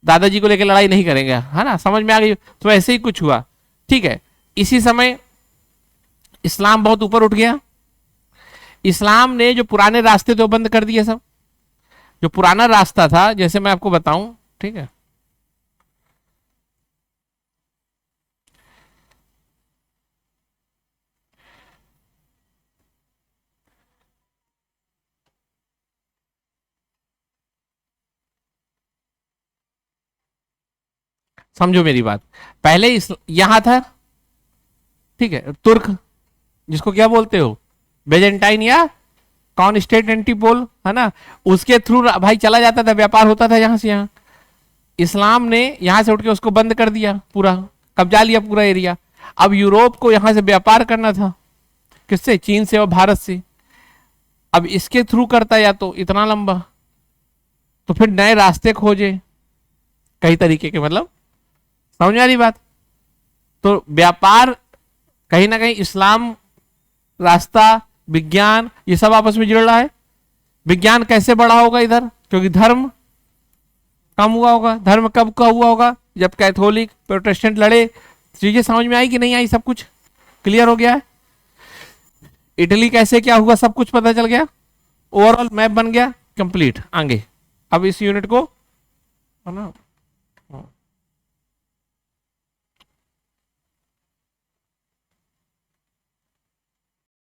दादाजी को लेकर लड़ाई नहीं करेंगे, है ना? समझ में आ गई? तो ऐसे ही कुछ हुआ। ठीक है, इसी समय इस्लाम बहुत ऊपर उठ गया। इस्लाम ने जो पुराने रास्ते थे वो बंद कर दिए सब। जो पुराना रास्ता था, जैसे मैं आपको बताऊं, ठीक है, समझो मेरी बात। पहले यहां था, ठीक है, तुर्क, जिसको क्या बोलते हो, बेजेंटाइन या कॉन्स्टेंटिनोपल, है ना? उसके थ्रू भाई चला जाता था, व्यापार होता था यहां से यहां। इस्लाम ने यहां से उठ के उसको बंद कर दिया, पूरा कब्जा लिया पूरा एरिया। अब यूरोप को यहां से व्यापार करना था, किससे? चीन से और भारत से। अब इसके थ्रू करता या तो इतना लंबा, तो फिर नए रास्ते खोजे कई तरीके के, मतलब समझ में आ रही बात? तो व्यापार कहीं ना कहीं इस्लाम, रास्ता, विज्ञान, ये सब आपस में जुड़ रहा है। विज्ञान कैसे बढ़ा होगा इधर? क्योंकि धर्म कम हुआ होगा। धर्म कब का हुआ होगा? जब कैथोलिक प्रोटेस्टेंट लड़े। चीजें समझ में आई कि नहीं आई? सब कुछ क्लियर हो गया है? इटली कैसे क्या हुआ, सब कुछ पता चल गया, ओवरऑल मैप बन गया कंप्लीट। आगे अब इस यूनिट को, है ना,